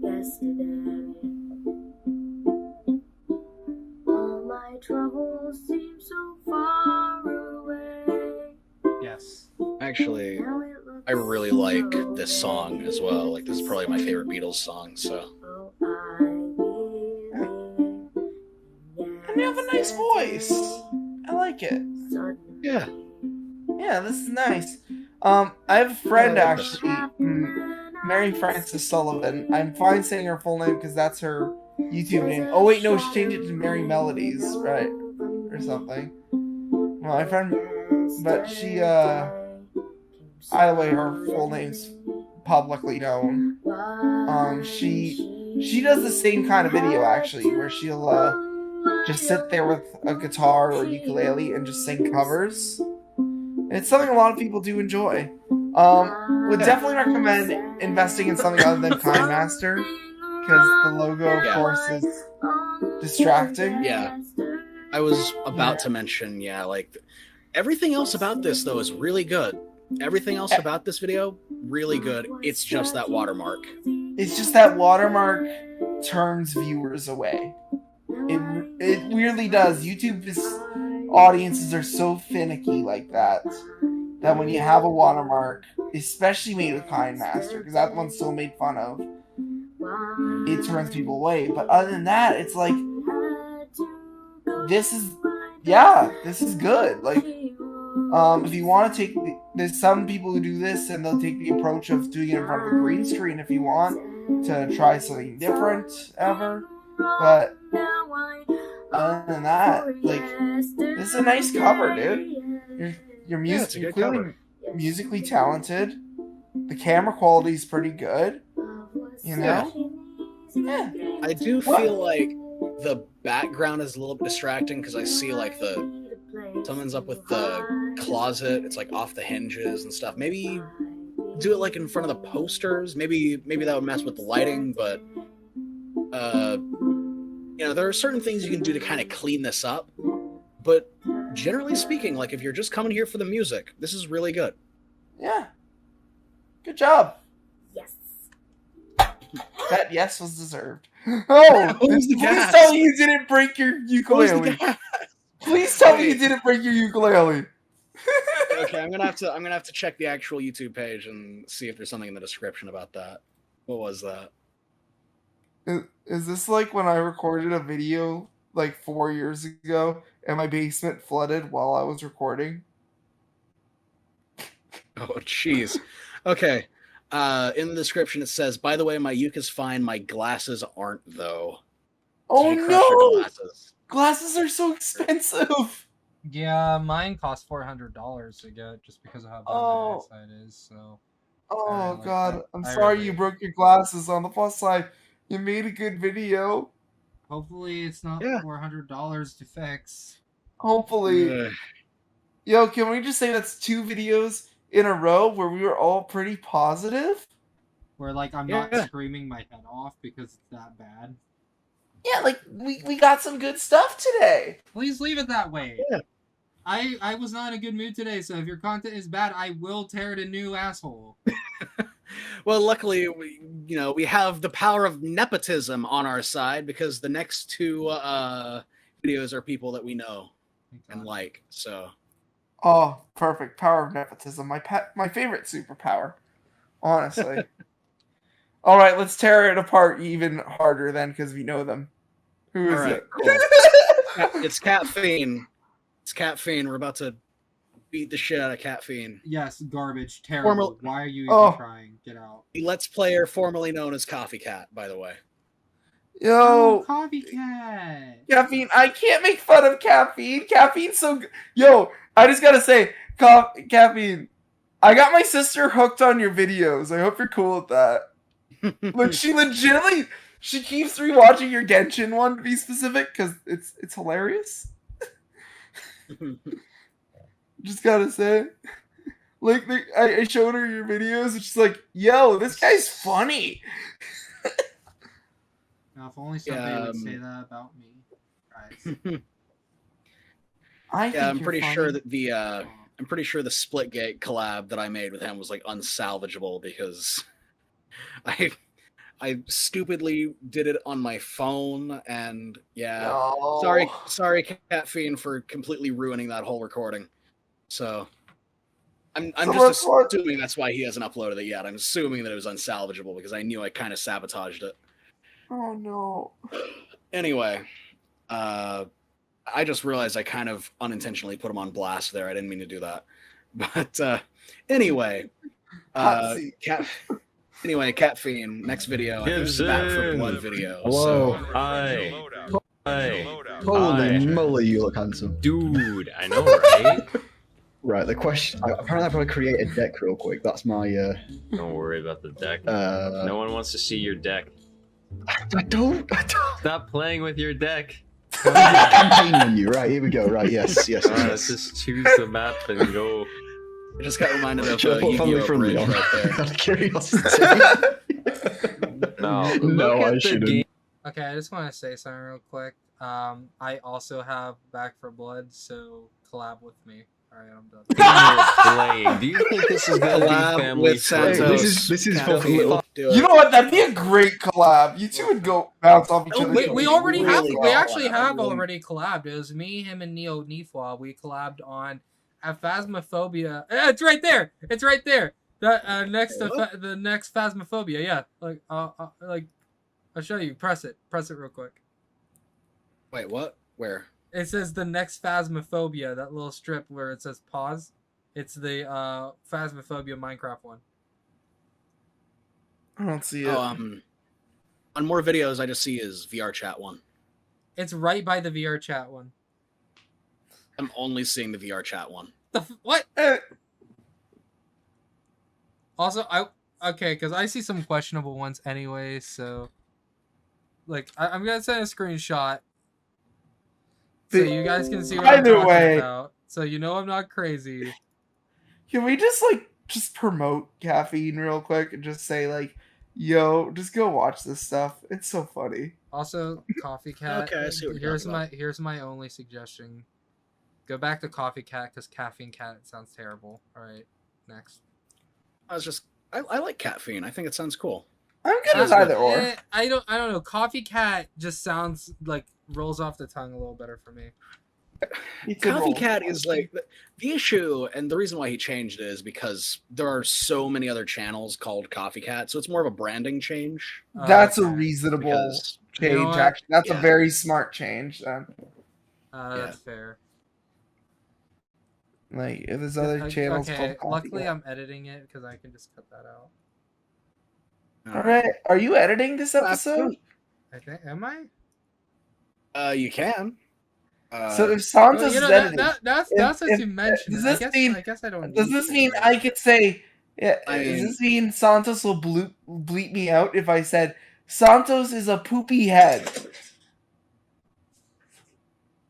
Yesterday, all my troubles seem so far away. Yes. Actually, I really like this song as well. Like, this is probably my favorite Beatles song. So. And you have a nice voice. I like it. Yeah. Yeah, this is nice. I have a friend actually, Mary Frances Sullivan. I'm fine saying her full name because that's her YouTube name. Oh wait, no, she changed it to Mary Melodies, right? Or something. Well, my friend, but she, either way, her full name's publicly known. She does the same kind of video actually, where she'll just sit there with a guitar or ukulele and just sing covers. It's something a lot of people do enjoy. Would definitely recommend investing in something other than KindMaster, because the logo, of course, is distracting. Yeah. I was about to mention, like, everything else about this, though, is really good. Everything else about this video, really good. It's just that watermark. It's just that watermark turns viewers away. It weirdly does. YouTube's audiences are so finicky like that when you have a watermark, especially made with KindMaster, because that one's still made fun of, it turns people away. But other than that, it's like, this is good. Like, if you want to take, there's some people who do this and they'll take the approach of doing it in front of a green screen if you want to try something different ever. But other than that, like, this is a nice cover, dude. You're clearly musically talented. The camera quality is pretty good. You know? Yeah. I do feel like the background is a little bit distracting because I see like someone's up with the closet. It's like off the hinges and stuff. Maybe do it like in front of the posters. Maybe that would mess with the lighting, but there are certain things you can do to kind of clean this up. But generally speaking, like if you're just coming here for the music, this is really good. Yeah. Good job. Yes. That yes was deserved. Oh, please tell me you didn't break your ukulele. Please tell me you didn't break your ukulele. Okay, I'm gonna have to check the actual YouTube page and see if there's something in the description about that. What was that? Is this like when I recorded a video like 4 years ago and my basement flooded while I was recording? Oh, jeez. Okay. In the description it says, "By the way, my uke is fine. My glasses aren't, though." Oh Did you crush your no! Glasses? Glasses are so expensive. Yeah, mine cost $400 to get just because of how bad my eyesight is. So. Oh God, I'm sorry you broke your glasses. On the plus side, you made a good video. Hopefully, it's not $400 to fix. Hopefully. Yo, can we just say that's 2 videos in a row where we were all pretty positive? Where like I'm not screaming my head off because it's that bad. Yeah, like we got some good stuff today. Please leave it that way. Yeah. I was not in a good mood today, so if your content is bad, I will tear it a new asshole. Well, luckily, we have the power of nepotism on our side because the next 2 videos are people that we know and like. So. Oh, perfect. Power of nepotism. My favorite superpower. Honestly. All right, let's tear it apart even harder then because we know them. Who is it? Cool. It's Catffeine. It's Catffeine. We're about to beat the shit out of Catffeine. Yes, garbage. Terrible. Why are you even trying? Get out. The Let's Player formerly known as Coffee Cat, by the way. Yo, Coffee Cat. Caffeine. I can't make fun of Caffeine. Caffeine's so good. Yo, I just gotta say, Caffeine, I got my sister hooked on your videos. I hope you're cool with that. Like, she legitimately, she keeps rewatching your Genshin one, to be specific, because it's hilarious. Just gotta say. Like, I showed her your videos, and she's like, yo, this guy's funny. Now, if only somebody would say that about me. Guys. I'm pretty sure that I'm pretty sure the Splitgate collab that I made with him was like unsalvageable because I stupidly did it on my phone, and yeah, No. sorry Catffeine for completely ruining that whole recording. So I'm just assuming that's why he hasn't uploaded it yet. I'm assuming that it was unsalvageable because I knew I kind of sabotaged it. Oh no. Anyway, I just realized I kind of unintentionally put him on blast there. I didn't mean to do that. But anyway, Catffeine, next video. This is back for blood video. Hello. So. Hi. Holy moly, you look handsome. Dude, I know, right? Right, the question... Apparently I've got to create a deck real quick. That's my... Don't worry about the deck. No one wants to see your deck. I don't. Stop playing with your deck. Campaign menu, right, here we go. Right, yes. Let's just choose the map and go. I just got reminded of Should I put family friendly on? right there. Out of curiosity. No, I shouldn't. Okay, I just want to say something real quick. I also have Back for Blood, so collab with me. Alright, I'm done. Do you think this is gonna be family friendly? This is fucking little. You know what? That'd be a great collab. You two would go bounce off each other. We already have. We actually have already collabed. It was me, him, and NeoMeifwa. We collabed on Phasmophobia. It's right there. It's right there. That next to the next Phasmophobia. Yeah. Like I'll show you. Press it. Press it real quick. Wait, what? Where? It says the next Phasmophobia, that little strip where it says pause. It's the Phasmophobia Minecraft one. I don't see it. On more videos, I just see his VR chat one. It's right by the VR chat one. I'm only seeing the VR chat one. What? Also, okay, because I see some questionable ones anyway, so... Like, I'm going to send a screenshot so you guys can see what I'm talking about. So you know I'm not crazy. Can we just promote Caffeine real quick and just say like, yo, just go watch this stuff. It's so funny. Also, Coffee Cat. Okay, I see what you're talking about. Here's my only suggestion. Go back to Coffee Cat because Caffeine Cat sounds terrible. All right, next. I like Catffeine. I think it sounds cool. I'm good as either or. I don't know. Coffee Cat just sounds like rolls off the tongue a little better for me. Coffee Cat is like the issue, and the reason why he changed it is because there are so many other channels called Coffee Cat, so it's more of a branding change. That's a reasonable change. You know what? Actually, that's a very smart change. Then. That's fair. Like if there's other channels called Coffee luckily Cat. I'm editing it because I can just cut that out. All right, are you editing this episode? I think. Am I? You can. So if Santos is editing, that's what you mentioned. Does this mean? I guess I don't. Does this mean I could say? Yeah. Does this mean Santos will bleep me out if I said Santos is a poopy head?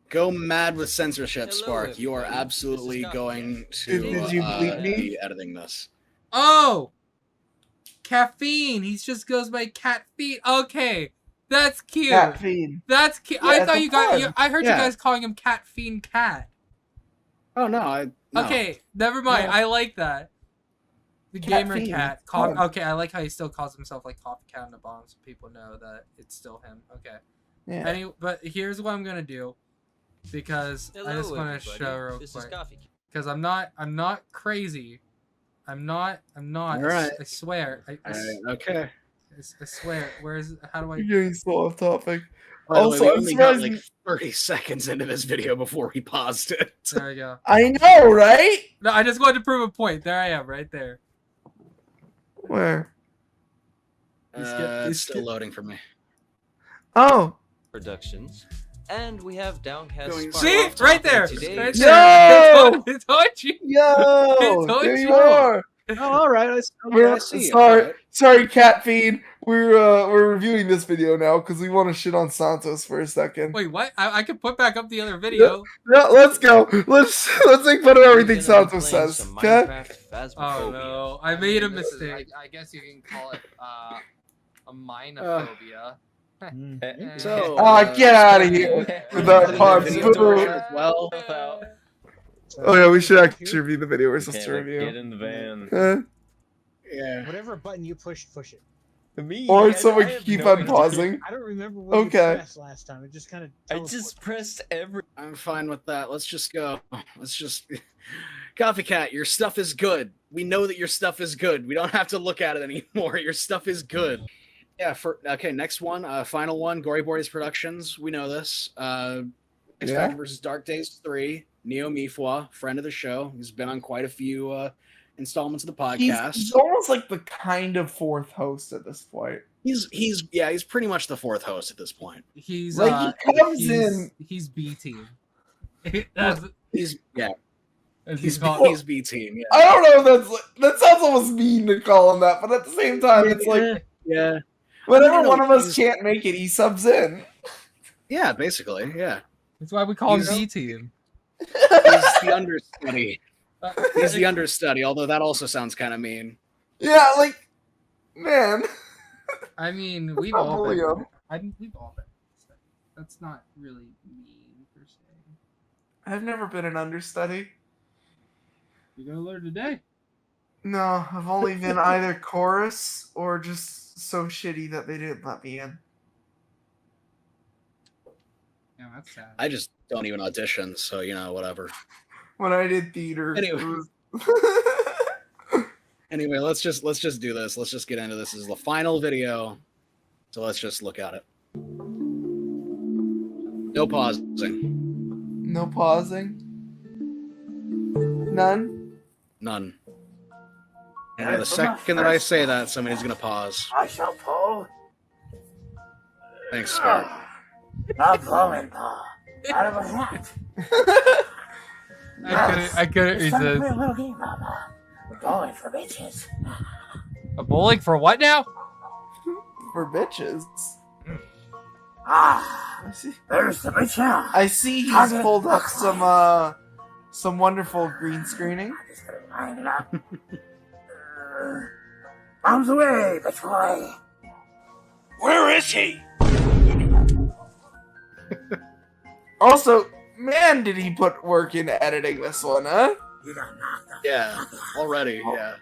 Go mad with censorship, Spark. You are absolutely going to Did you bleep me? be editing this. Oh, Caffeine. He just goes by Catffeine. Okay, that's cute. Caffeine. That's cute. Yeah, I thought it's you guys. fun. I heard Yeah. you guys calling him Catffeine Cat. Oh no, no. Okay, never mind. No. I like that. The gamer Catffeine, cat. it's fun. Okay, I like how he still calls himself like Coffee Cat in the bottom, so people know that it's still him. Okay. Yeah. But here's what I'm gonna do, because I just want to show real quick. Because I'm not crazy. I'm not. All right. I swear. Okay. I swear. How do I? You're getting so off topic. By the way, Also, we I'm only got surprised. like 30 seconds into this video before we paused it. There we go. I know, right? No, I just wanted to prove a point. There I am, right there. Where? It's still loading for me. Oh. Productions. And we have Downcast. See? Right there! Right there! Yo! I told you! Yo! told There you. you are! Oh, all right. I see. Sorry, All right. sorry, Catffeine. We're reviewing this video now because we want to shit on Santos for a second. Wait, what? I can put back up the other video. No, let's go. Let's make fun of everything Santos says. Okay? Oh no, I made a mistake. I guess you can call it a minophobia. So, get out of here with that pun. Well, Oh yeah, we should actually review the video we're supposed to review. Get in the van. Yeah. Whatever button you push it. Me? Or I someone have keep no on idea. pausing. I don't remember what you pressed last time. It just kind of. I just pressed every. I'm fine with that. Let's just go. Let's just. Coffee Cat, your stuff is good. We know that your stuff is good. We don't have to look at it anymore. Your stuff is good. Yeah. Okay. Next one. Final one. Gory Boardies Productions. We know this. X-Factor vs. Dark Days 3. NeoMeifwa, friend of the show. He's been on quite a few installments of the podcast. He's almost like the kind of fourth host at this point. He's pretty much the fourth host at this point. He's like he comes in. He's B team. He's He's B team. Yeah. I don't know if that sounds almost mean to call him that, but at the same time, it's like whenever one of us can't make it, he subs in. Yeah, basically, yeah. That's why we call him B team. He's the understudy. He's the understudy, although that also sounds kind of mean. Yeah, like, man. I mean, we've all been. We've all been. That's not really mean per se. I've never been an understudy. You're gonna learn today. No, I've only been either chorus or just so shitty that they didn't let me in. Yeah, that's sad. I just don't even audition, so whatever. When I did theater. Anyway, let's just do this. Let's just get into this. This is the final video, so let's just look at it. No pausing. No pausing. None. None. And the second that I say that, somebody's gonna pause. I shall pull. Thanks, Spark. I'm pulling out of a hat. I couldn't It's time to resist. play a little game, Mama. We're bowling for bitches. A bowling for what now? For bitches. There's the bitch now. I see he's pulled up some wonderful green screening. Line it up. Bombs away, bitch boy. Where is he? Also, man, did he put work into editing this one, huh? Yeah, already, yeah.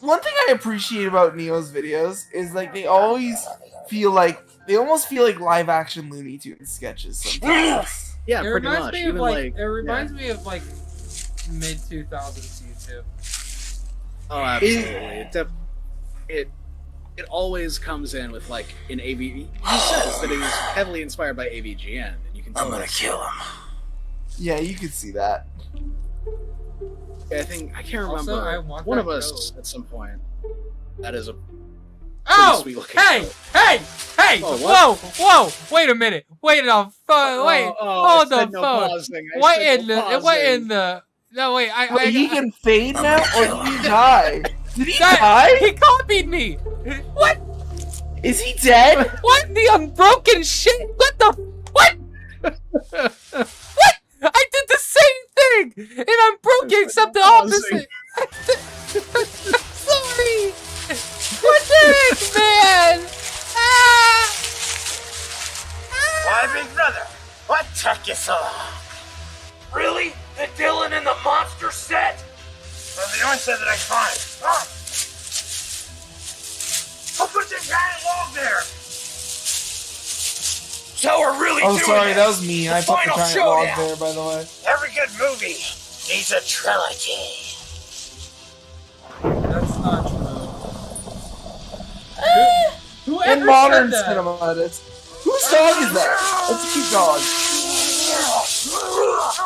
One thing I appreciate about Neo's videos is like they almost feel like live action Looney Tunes sketches sometimes. Yeah, it pretty reminds much. me Even of it reminds me of like mid 2000s YouTube. Oh, absolutely. It always comes in with like an AV. He says that it was heavily inspired by AVGN, and you can tell. I'm gonna kill him. Yeah, you could see that. I can't remember. Also, I want one that of us goat. at some point. That is a Oh! sweet looking Hey! goat. Hey! Hey! Oh, Whoa! what? Whoa! Wait a minute! Wait the phone! Wait! Hold I the said no phone! pausing. I What said in no the? What pausing. in the? No wait! Wait, he can fade now, or did he die? Did he die? He copied me! What? Is he dead? What the unbroken shit? What the? What? What? I did the same thing, and I'm broken except the opposite. Sorry. What the heck, man? Ah! Why, big brother? What took you so long? Really? The Dylan and the monster set? Well, the only set that I find. I'll put this giant log there. So we're really Oh, doing sorry, it. that was me. I The put the final giant log showdown. there, by the way. Every good movie needs a trilogy. That's not true. In Whoever modern said that? cinema, it is. Whose dog is that? That's a cute dog.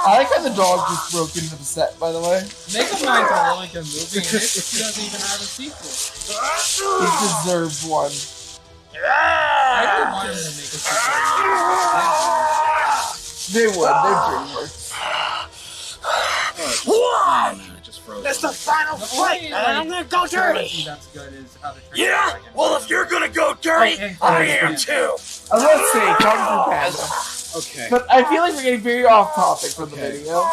I like how the dog just broke into the set, by the way. Megamind a really good movie, and it doesn't even have a sequel. It deserves one. I don't want him to make a sequel. They would. They're dreamers. That's the final fight, and I'm gonna go dirty. That's good. Is how to train Yeah? dragon. Well, if you're gonna go dirty, I am too. I was about to say, Kung Fu Panda. Okay. But I feel like we're getting very off topic from the video.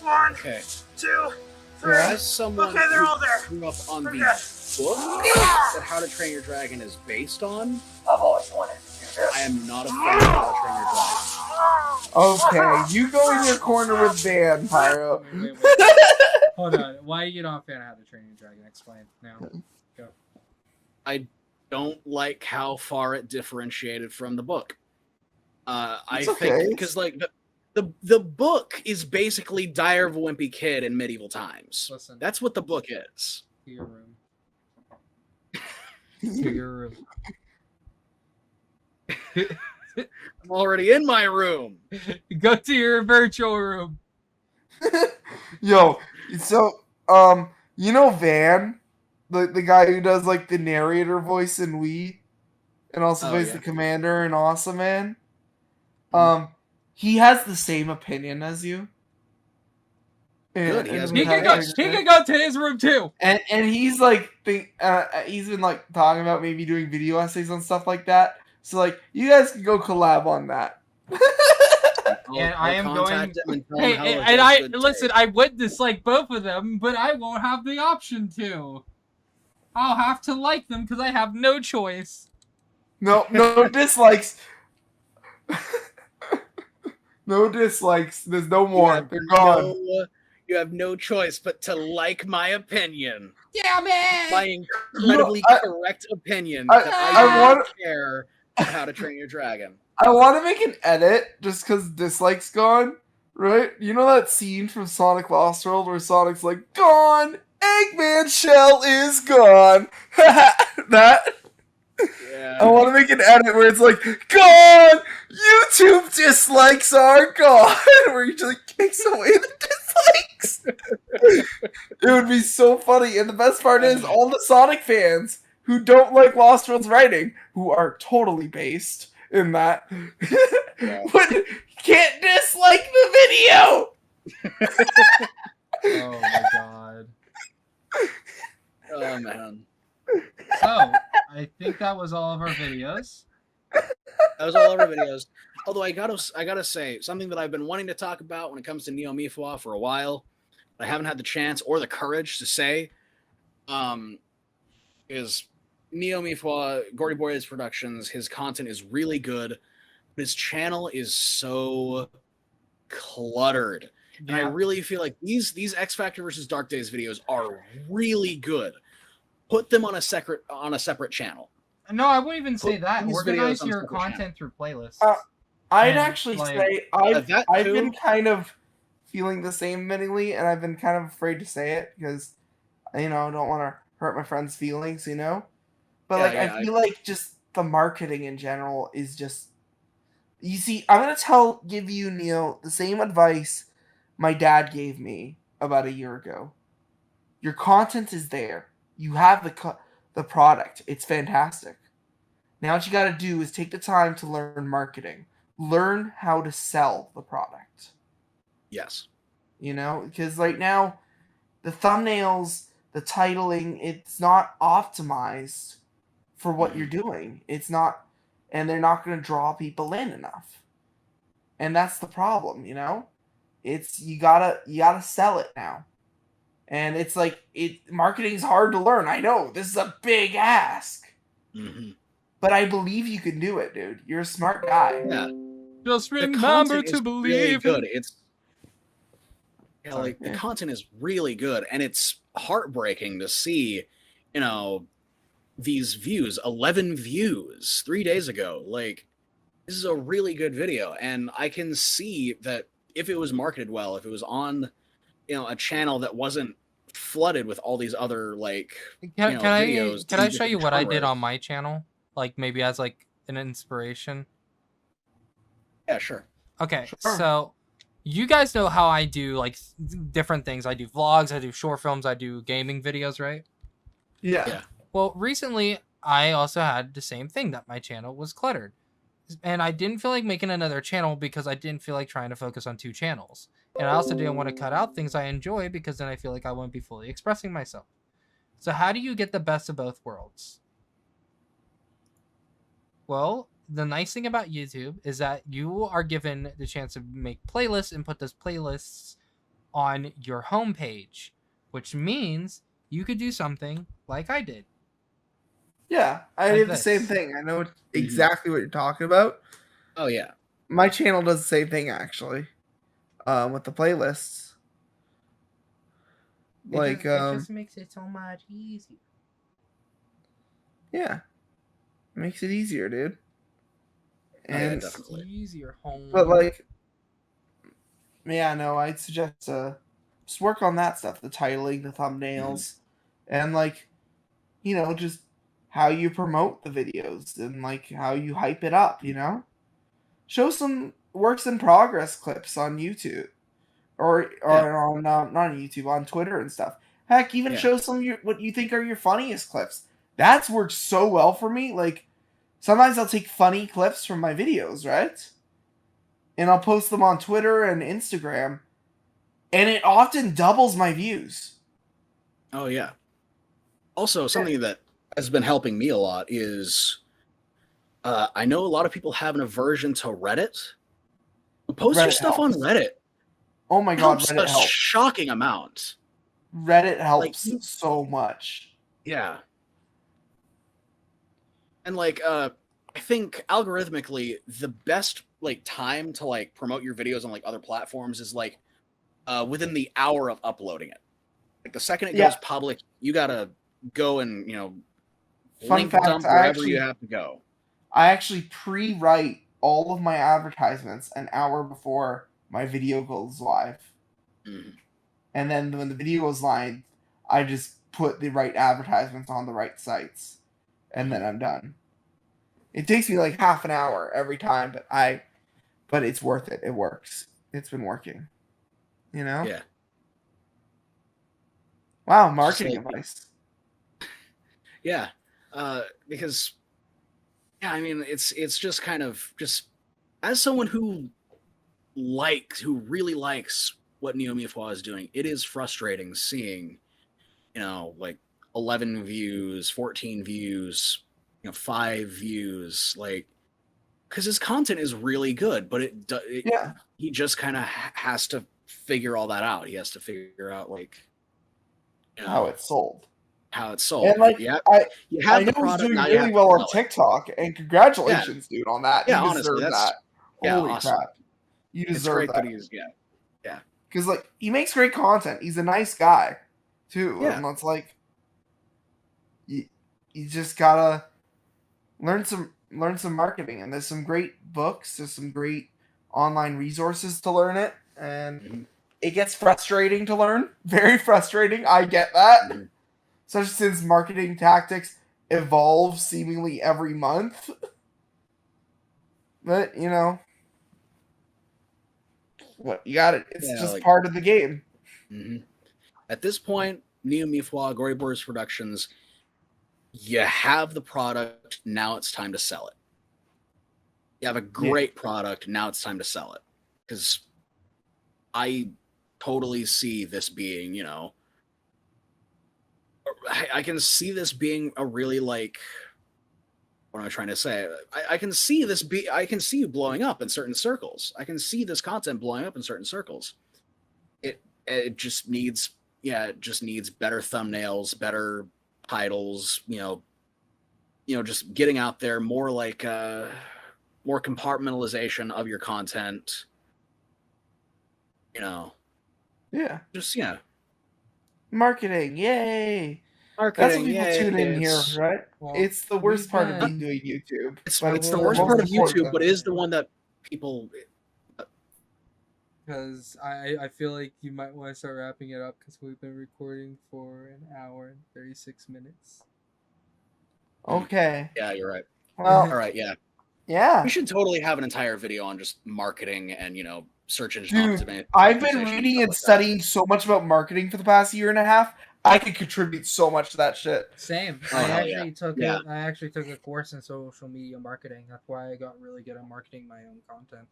One, Okay. 2, 3. As someone Okay, they're all there. who grew up on the Okay. book that How to Train Your Dragon is based on, I've always wanted to do I am not a fan of How to Train Your Dragon. Okay, you go in your corner with Van, Pyro. Wait. Hold on. Why are you not a fan of How to Train Your Dragon? Explain now. Go. I don't like how far it differentiated from the book. I It's think okay. because like the book is basically Diary of a Wimpy Kid in medieval times. Listen. That's what the book is. To your room. To your room. I'm already in my room. Go to your virtual room. Yo, so, you know Van? The guy who does, like, the narrator voice in Wii? And also plays the commander in Awesome Man? He has the same opinion as you. Good, he He can go to his room too. And he's like, he's been like talking about maybe doing video essays on stuff like that. So like, you guys can go collab on that. And I am going. contact him and tell Hey, him how and I good listen. I would dislike both of them, but I won't have the option to. I'll have to like them because I have no choice. No dislikes. No dislikes. There's no more. They're gone. You have no choice but to like my opinion. Damn it! My incredibly correct opinion I that I want- don't care How to Train Your Dragon. I want to make an edit just because dislikes gone, right? You know that scene from Sonic Lost World where Sonic's like, gone! Eggman shell is gone! That? Yeah. I want to make an edit where it's like, gone! YouTube dislikes are gone! Where he just like kicks away the dislikes! It would be so funny, and the best part is all the Sonic fans who don't like Lost World's writing, who are totally based in that, but can't dislike the video! Oh my god. Oh man. So, I think that was all of our videos. That was all of our videos. Although I gotta say something that I've been wanting to talk about when it comes to NeoMeifwa for a while, but I haven't had the chance or the courage to say, is NeoMeifwa, Gordy Boyes Productions. His content is really good. His channel is so cluttered, and I really feel like these X Factor versus Dark Days videos are really good. Put them on a separate channel. No, I wouldn't even say that. these Organize videos on your separate content through playlists. I'd And, actually like, say I've been kind of feeling the same mentally, and I've been kind of afraid to say it because, you know, I don't want to hurt my friends' feelings, you know? But, I feel like just the marketing in general is just... You see, I'm going to give you, Neo, the same advice my dad gave me about a year ago. Your content is there. You have the product. It's fantastic. Now what you got to do is take the time to learn marketing. Learn how to sell the product. Yes. You know, because right now, the thumbnails, the titling, it's not optimized for what you're doing. It's not, and they're not going to draw people in enough. And that's the problem, you know? It's, you gotta sell it now. And it's like, marketing's hard to learn. I know, this is a big ask. Mm-hmm. But I believe you can do it, dude. You're a smart guy. Yeah. Just The remember content to is believe. really good. It's Sorry. the content is really good, and it's heartbreaking to see, you know, these views, 11 views 3 days ago. Like, this is a really good video, and I can see that if it was marketed well, if it was on, you know, a channel that wasn't flooded with all these other videos. Can I show you what I did on my channel? Like maybe as like an inspiration. Yeah, sure. Okay, so you guys know how I do like different things. I do vlogs, I do short films, I do gaming videos, right? Yeah. Well, recently I also had the same thing, that my channel was cluttered. And I didn't feel like making another channel because I didn't feel like trying to focus on 2 channels. And I also didn't want to cut out things I enjoy because then I feel like I wouldn't be fully expressing myself. So how do you get the best of both worlds? Well, the nice thing about YouTube is that you are given the chance to make playlists and put those playlists on your homepage, which means you could do something like I did. Yeah, I Like did the this. same thing. I know exactly what you're talking about. Oh yeah. My channel does the same thing actually, with the playlists. It just makes it so much easier. Yeah, makes it easier, dude. And definitely. Easier home. but like, yeah, no, I'd suggest just work on that stuff, the titling, the thumbnails, and like, you know, just how you promote the videos and like how you hype it up, you know? Show some works in progress clips on YouTube or on not on YouTube, on Twitter and stuff. Heck, even show some of what you think are your funniest clips. That's worked so well for me. Like sometimes I'll take funny clips from my videos, right? And I'll post them on Twitter and Instagram, and it often doubles my views. Oh yeah. Also, something that has been helping me a lot is I know a lot of people have an aversion to Reddit. Post your Reddit stuff helps. on Reddit. Oh my god, Helps Reddit a helps. shocking amount. Reddit helps so much. Yeah. And like I think algorithmically the best like time to like promote your videos on like other platforms is like within the hour of uploading it. Like the second it goes public, you gotta go and, you know, Fun link fact, dump wherever you have to go. I actually pre-write all of my advertisements an hour before my video goes live. And then when the video goes live, I just put the right advertisements on the right sites. And then I'm done. It takes me like half an hour every time, but it's worth it. It works. It's been working. You know? Yeah. Wow, marketing advice. Yeah. Because yeah, I mean it's just kind of just as someone who really likes what NeoMeifwa is doing, it is frustrating seeing, you know, like 11 views, 14 views, you know, 5 views, like, because his content is really good, but he just kind of has to figure all that out. He has to figure out like, you know, How it's sold. And like, you have I the know he's product, doing now you have really to well on sell it. TikTok, and congratulations, dude, on that. Yeah, You honestly, deserve that's that. Holy awesome. crap. You It's deserve great that. that he's yeah. Because like he makes great content. He's a nice guy, too. Yeah. And it's like you just gotta learn some marketing. And there's some great books. There's some great online resources to learn it. And it gets frustrating to learn. Very frustrating. I get that. Especially since marketing tactics evolve seemingly every month. But you know, what you got it. It's just part of the game. At this point, NeoMeifwa, Gory Boys Productions, you have the product. Now it's time to sell it. You have a great product. Now it's time to sell it. Because I totally see this being, you know, I can see this being a really like, what am I trying to say? I can see I can see you blowing up in certain circles. I can see this content blowing up in certain circles. It just needs, it just needs better thumbnails, better titles, you know, just getting out there, more like more compartmentalization of your content. You know. Yeah. Just marketing, yay! Marketing, that's what people tune in here, right? Well, it's the worst part of me doing YouTube. It's the worst part of YouTube, but it is the one that people. Because I feel like you might want to start wrapping it up because we've been recording for an hour and 36 minutes. Okay. Yeah, you're right. Well, all right, yeah. Yeah. We should totally have an entire video on just marketing and, you know, search engine Dude, optimization. I've been reading and studying so much about marketing for the past year and a half. I could contribute so much to that shit. Same. Oh, I hell actually took a course in social media marketing. That's why I got really good at marketing my own content.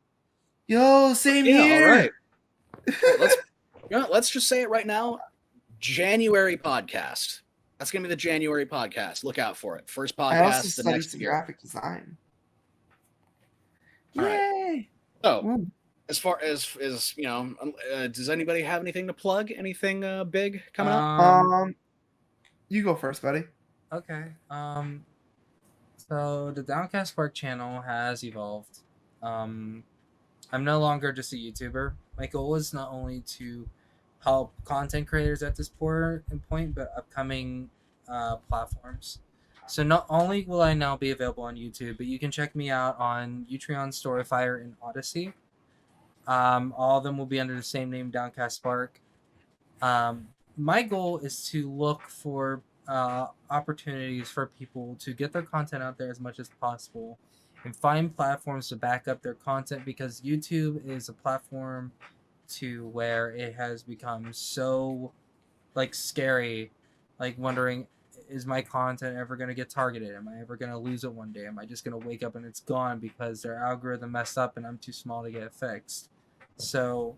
Yo, same Yeah, here. all right. Let's just say it right now. January podcast. That's gonna be the January podcast. Look out for it. First podcast. I also the studied next some year. graphic design. All right. Yay! So, as far as does anybody have anything to plug? Anything big coming up? You go first, buddy. Okay. So the Downcast Spark channel has evolved. I'm no longer just a YouTuber. My goal is not only to help content creators at this point, but upcoming platforms. So not only will I now be available on YouTube, but you can check me out on Utreon, Storyfire, and Odyssey. All of them will be under the same name, Downcast Spark. My goal is to look for opportunities for people to get their content out there as much as possible and find platforms to back up their content, because YouTube is a platform to where it has become so scary, wondering, is my content ever going to get targeted? Am I ever going to lose it one day? Am I just going to wake up and it's gone because their algorithm messed up and I'm too small to get it fixed? So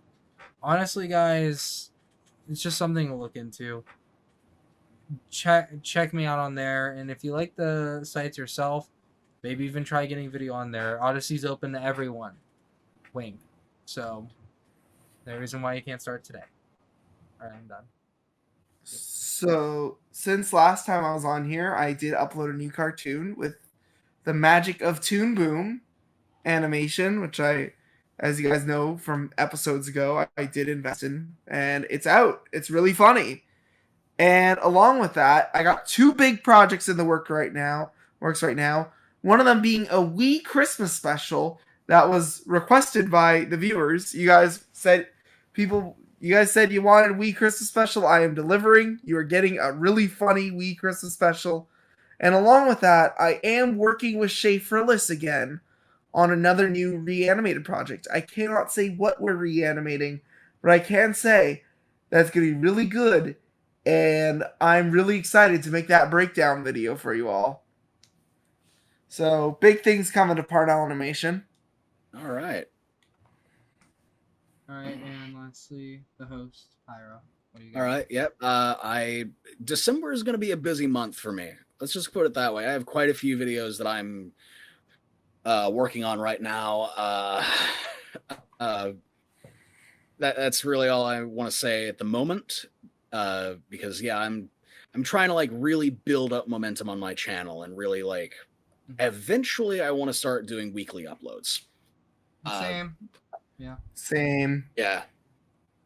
honestly, guys, it's just something to look into. Check me out on there, and if you like the sites yourself, maybe even try getting video on there. Odyssey's open to everyone. Wink. So, the reason why you can't start today. Alright, I'm done. So, since last time I was on here, I did upload a new cartoon with the Magic of Toon Boom animation, which as you guys know from episodes ago, I did invest in, and it's out. It's really funny. And along with that, I got 2 big projects in the works right now. One of them being a Wii Christmas special that was requested by the viewers. You guys said you wanted a Wii Christmas special. I am delivering. You are getting a really funny Wii Christmas special. And along with that, I am working with Shay Frillis again on another new reanimated project. I cannot say what we're reanimating, but I can say that's going to be really good. And I'm really excited to make that breakdown video for you all. So, big things coming to Parnell Animation. All right. Alright, and lastly, the host, Pyro. What do you got? All right. Yep. December is going to be a busy month for me. Let's just put it that way. I have quite a few videos that I'm working on right now. That's really all I want to say at the moment. Because I'm trying to really build up momentum on my channel and really eventually I want to start doing weekly uploads. Same. Yeah. Same. Yeah.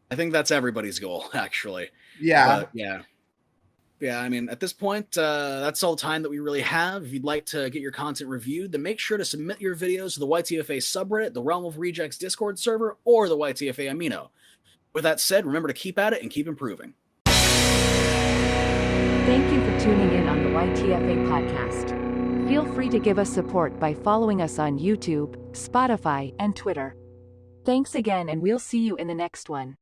I think that's everybody's goal, actually. Yeah. Yeah, I mean, at this point, that's all the time that we really have. If you'd like to get your content reviewed, then make sure to submit your videos to the YTFA subreddit, the Realm of Rejects Discord server, or the YTFA Amino. With that said, remember to keep at it and keep improving. Thank you for tuning in on the YTFA podcast. Feel free to give us support by following us on YouTube, Spotify, and Twitter. Thanks again, and we'll see you in the next one.